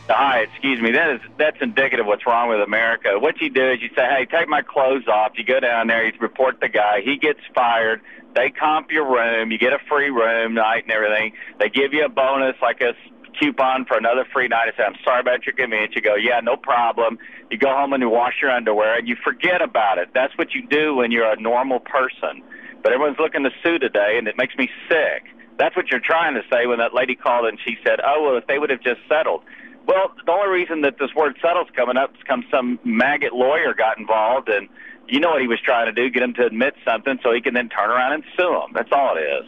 The Hyatt, excuse me. That's indicative of what's wrong with America. What you do is you say, hey, take my clothes off. You go down there, you report the guy. He gets fired. They comp your room. You get a free room night and everything. They give you a bonus, like a coupon for another free night. I say, I'm sorry about your convenience. You go, yeah, no problem. You go home and you wash your underwear, and you forget about it. That's what you do when you're a normal person. But everyone's looking to sue today, and it makes me sick. That's what you're trying to say when that lady called and she said, oh, well, if they would have just settled. Well, the only reason that this word settle's coming up is because some maggot lawyer got involved, and you know what he was trying to do, get him to admit something so he can then turn around and sue him. That's all it is.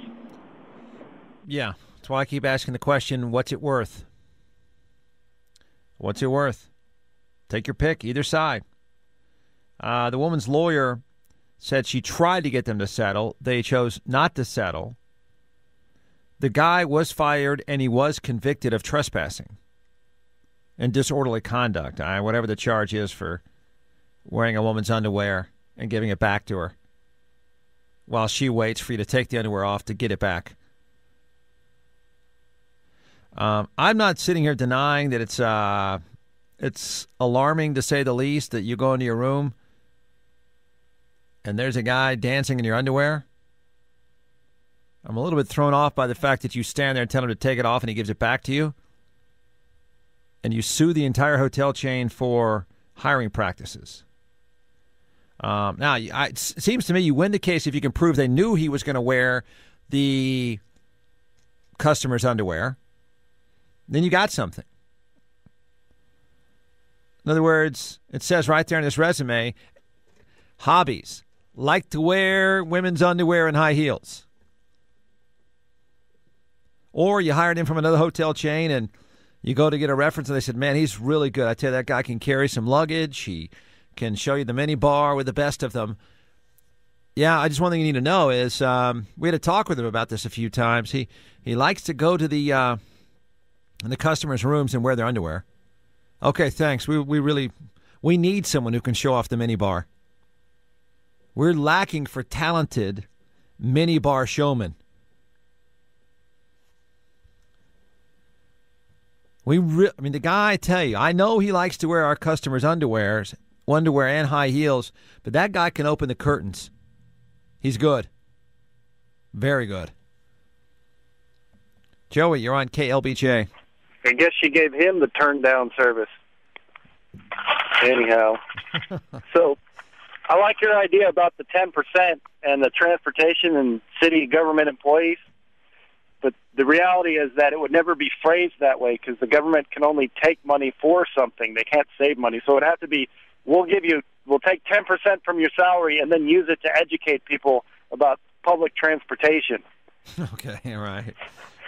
Yeah, that's why I keep asking the question, what's it worth? What's it worth? Take your pick, either side. The woman's lawyer said she tried to get them to settle. They chose not to settle. The guy was fired, and he was convicted of trespassing and disorderly conduct, whatever the charge is for wearing a woman's underwear and giving it back to her while she waits for you to take the underwear off to get it back. I'm not sitting here denying that it's alarming, to say the least, that you go into your room and there's a guy dancing in your underwear. I'm a little bit thrown off by the fact that you stand there and tell him to take it off and he gives it back to you. And you sue the entire hotel chain for hiring practices. Now, it seems to me you win the case if you can prove they knew he was going to wear the customer's underwear. Then you got something. In other words, it says right there in this resume, hobbies, like to wear women's underwear and high heels. Or you hired him from another hotel chain and you go to get a reference and they said, man, he's really good. I tell you, that guy can carry some luggage. He can show you the mini bar with the best of them. Yeah, one thing you need to know is we had a talk with him about this a few times. He likes to go to the customers' rooms and wear their underwear. Okay, thanks. We need someone who can show off the mini bar. We're lacking for talented mini bar showmen. The guy, I tell you, I know he likes to wear our customers' underwear and high heels, but that guy can open the curtains. He's good. Very good. Joey, you're on KLBJ. I guess she gave him the turn-down service. Anyhow. So, I like your idea about the 10%. and the transportation and city government employees. But the reality is that it would never be phrased that way because the government can only take money for something. They can't save money. So it has to be, we'll take 10% from your salary and then use it to educate people about public transportation. Okay, right.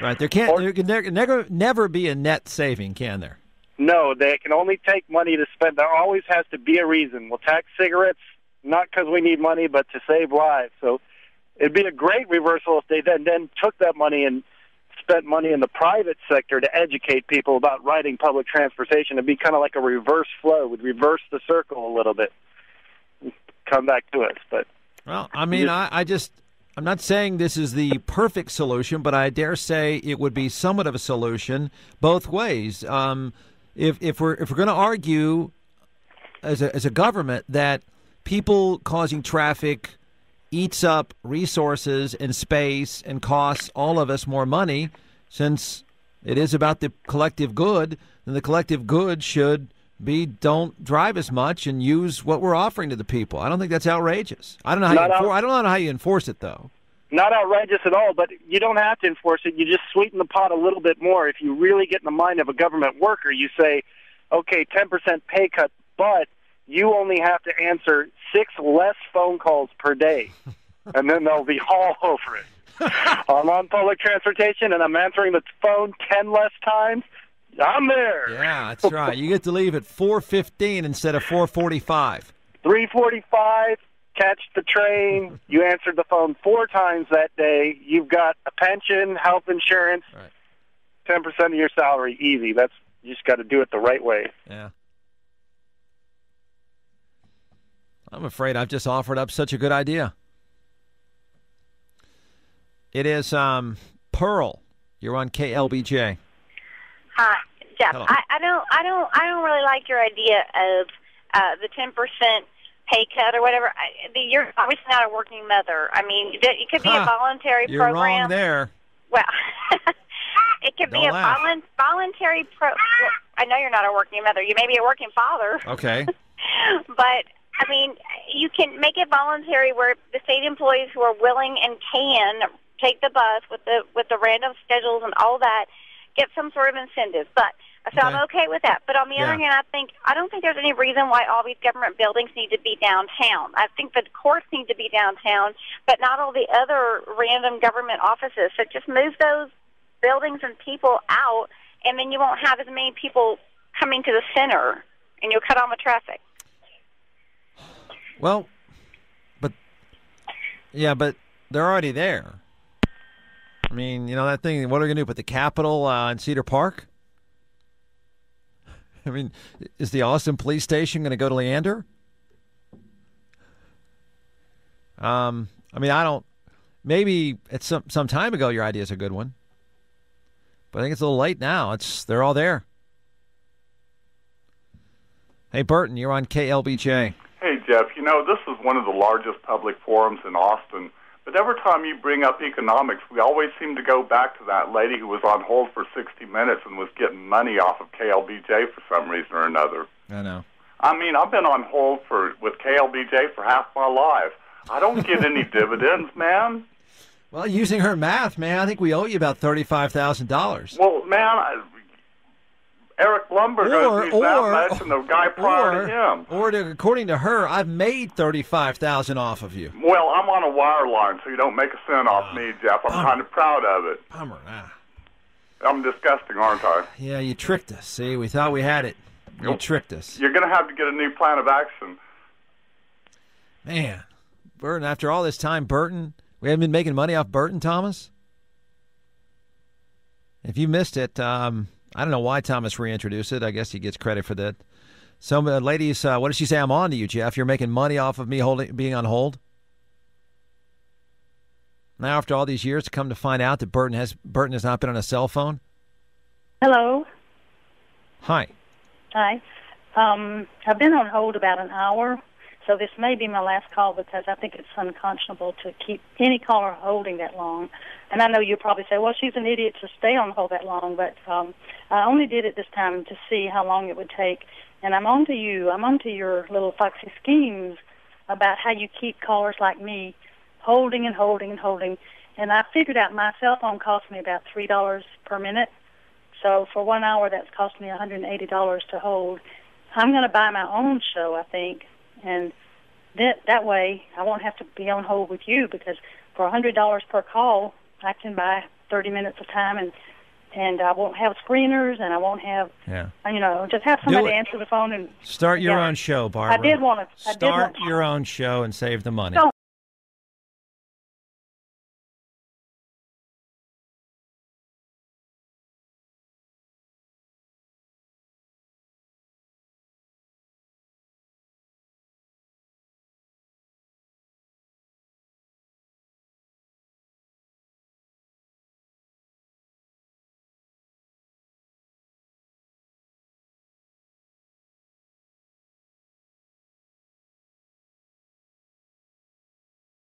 Right. There can never be a net saving, can there? No, they can only take money to spend. There always has to be a reason. We'll tax cigarettes, not because we need money, but to save lives. So it'd be a great reversal if they then took that money and spent money in the private sector to educate people about riding public transportation. It'd be kind of like a reverse flow. Would reverse the circle a little bit. Come back to us. But well, I mean, I'm not saying this is the perfect solution, but I dare say it would be somewhat of a solution both ways. If we're going to argue as a government that people causing traffic eats up resources and space and costs all of us more money, since it is about the collective good, then the collective good should be don't drive as much and use what we're offering to the people. I don't think that's outrageous. I don't know how you enforce it, though. Not outrageous at all, but you don't have to enforce it. You just sweeten the pot a little bit more. If you really get in the mind of a government worker, you say, okay, 10% pay cut, but you only have to answer 6 less phone calls per day. And then they'll be all over it. I'm on public transportation, and I'm answering the phone 10 less times. I'm there. Yeah, that's right. You get to leave at 4:15 instead of 4:45. 3:45. Catch the train. You answered the phone 4 times that day. You've got a pension, health insurance, 10% of your salary, easy. You just got to do it the right way. Yeah. I'm afraid I've just offered up such a good idea. It is Pearl. You're on KLBJ. Hi, Jeff. Hello. I don't really like your idea of the 10% pay cut or whatever. You're obviously not a working mother. I mean, it could be a voluntary You're program. You're wrong there. Well, it could be a voluntary I know you're not a working mother. You may be a working father. Okay. But, I mean, you can make it voluntary where the state employees who are willing and can take the bus with the random schedules and all that get some sort of incentive. But so I'm okay with that. But on the other hand, I don't think there's any reason why all these government buildings need to be downtown. I think the courts need to be downtown, but not all the other random government offices. So just move those buildings and people out, and then you won't have as many people coming to the center, and you'll cut on the traffic. Well, but they're already there. I mean, you know that thing, what are we going to do, put the Capitol in Cedar Park? I mean, is the Austin Police Station going to go to Leander? I mean, maybe it's some time ago your idea is a good one. But I think it's a little late now. They're all there. Hey, Burton, you're on KLBJ. Hey, Jeff, this is one of the largest public forums in Austin. But every time you bring up economics, we always seem to go back to that lady who was on hold for 60 minutes and was getting money off of KLBJ for some reason or another. I know. I mean, I've been on hold with KLBJ for half my life. I don't get any dividends, man. Well, using her math, man, I think we owe you about $35,000. Well, man, Eric Lumber goes use that much, and the guy prior to him. According to her, I've made $35,000 off of you. Well, I'm on a wire line, so you don't make a cent off me, Jeff. I'm kind of proud of it. Bummer. I'm disgusting, aren't I? Yeah, you tricked us. See, we thought we had it. You tricked us. You're going to have to get a new plan of action. Man, Burton, after all this time, Burton, we haven't been making money off Burton, Thomas? If you missed it, I don't know why Thomas reintroduced it. I guess he gets credit for that. So, ladies, what did she say? I'm on to you, Jeff. You're making money off of me being on hold? Now, after all these years, to come to find out that Burton has not been on a cell phone? Hello. Hi. Hi. I've been on hold about an hour, so this may be my last call because I think it's unconscionable to keep any caller holding that long. And I know you'll probably say, well, she's an idiot to stay on hold that long, but I only did it this time to see how long it would take. And I'm on to you. I'm on to your little foxy schemes about how you keep callers like me holding and holding and holding. And I figured out my cell phone cost me about $3 per minute. So for 1 hour, that's cost me $180 to hold. I'm going to buy my own show, I think, and that way I won't have to be on hold with you, because for $100 per call, I can buy 30 minutes of time, and I won't have screeners, and I won't have, just have somebody answer the phone and start your own show, Barbara. I did want to start your own show and save the money. So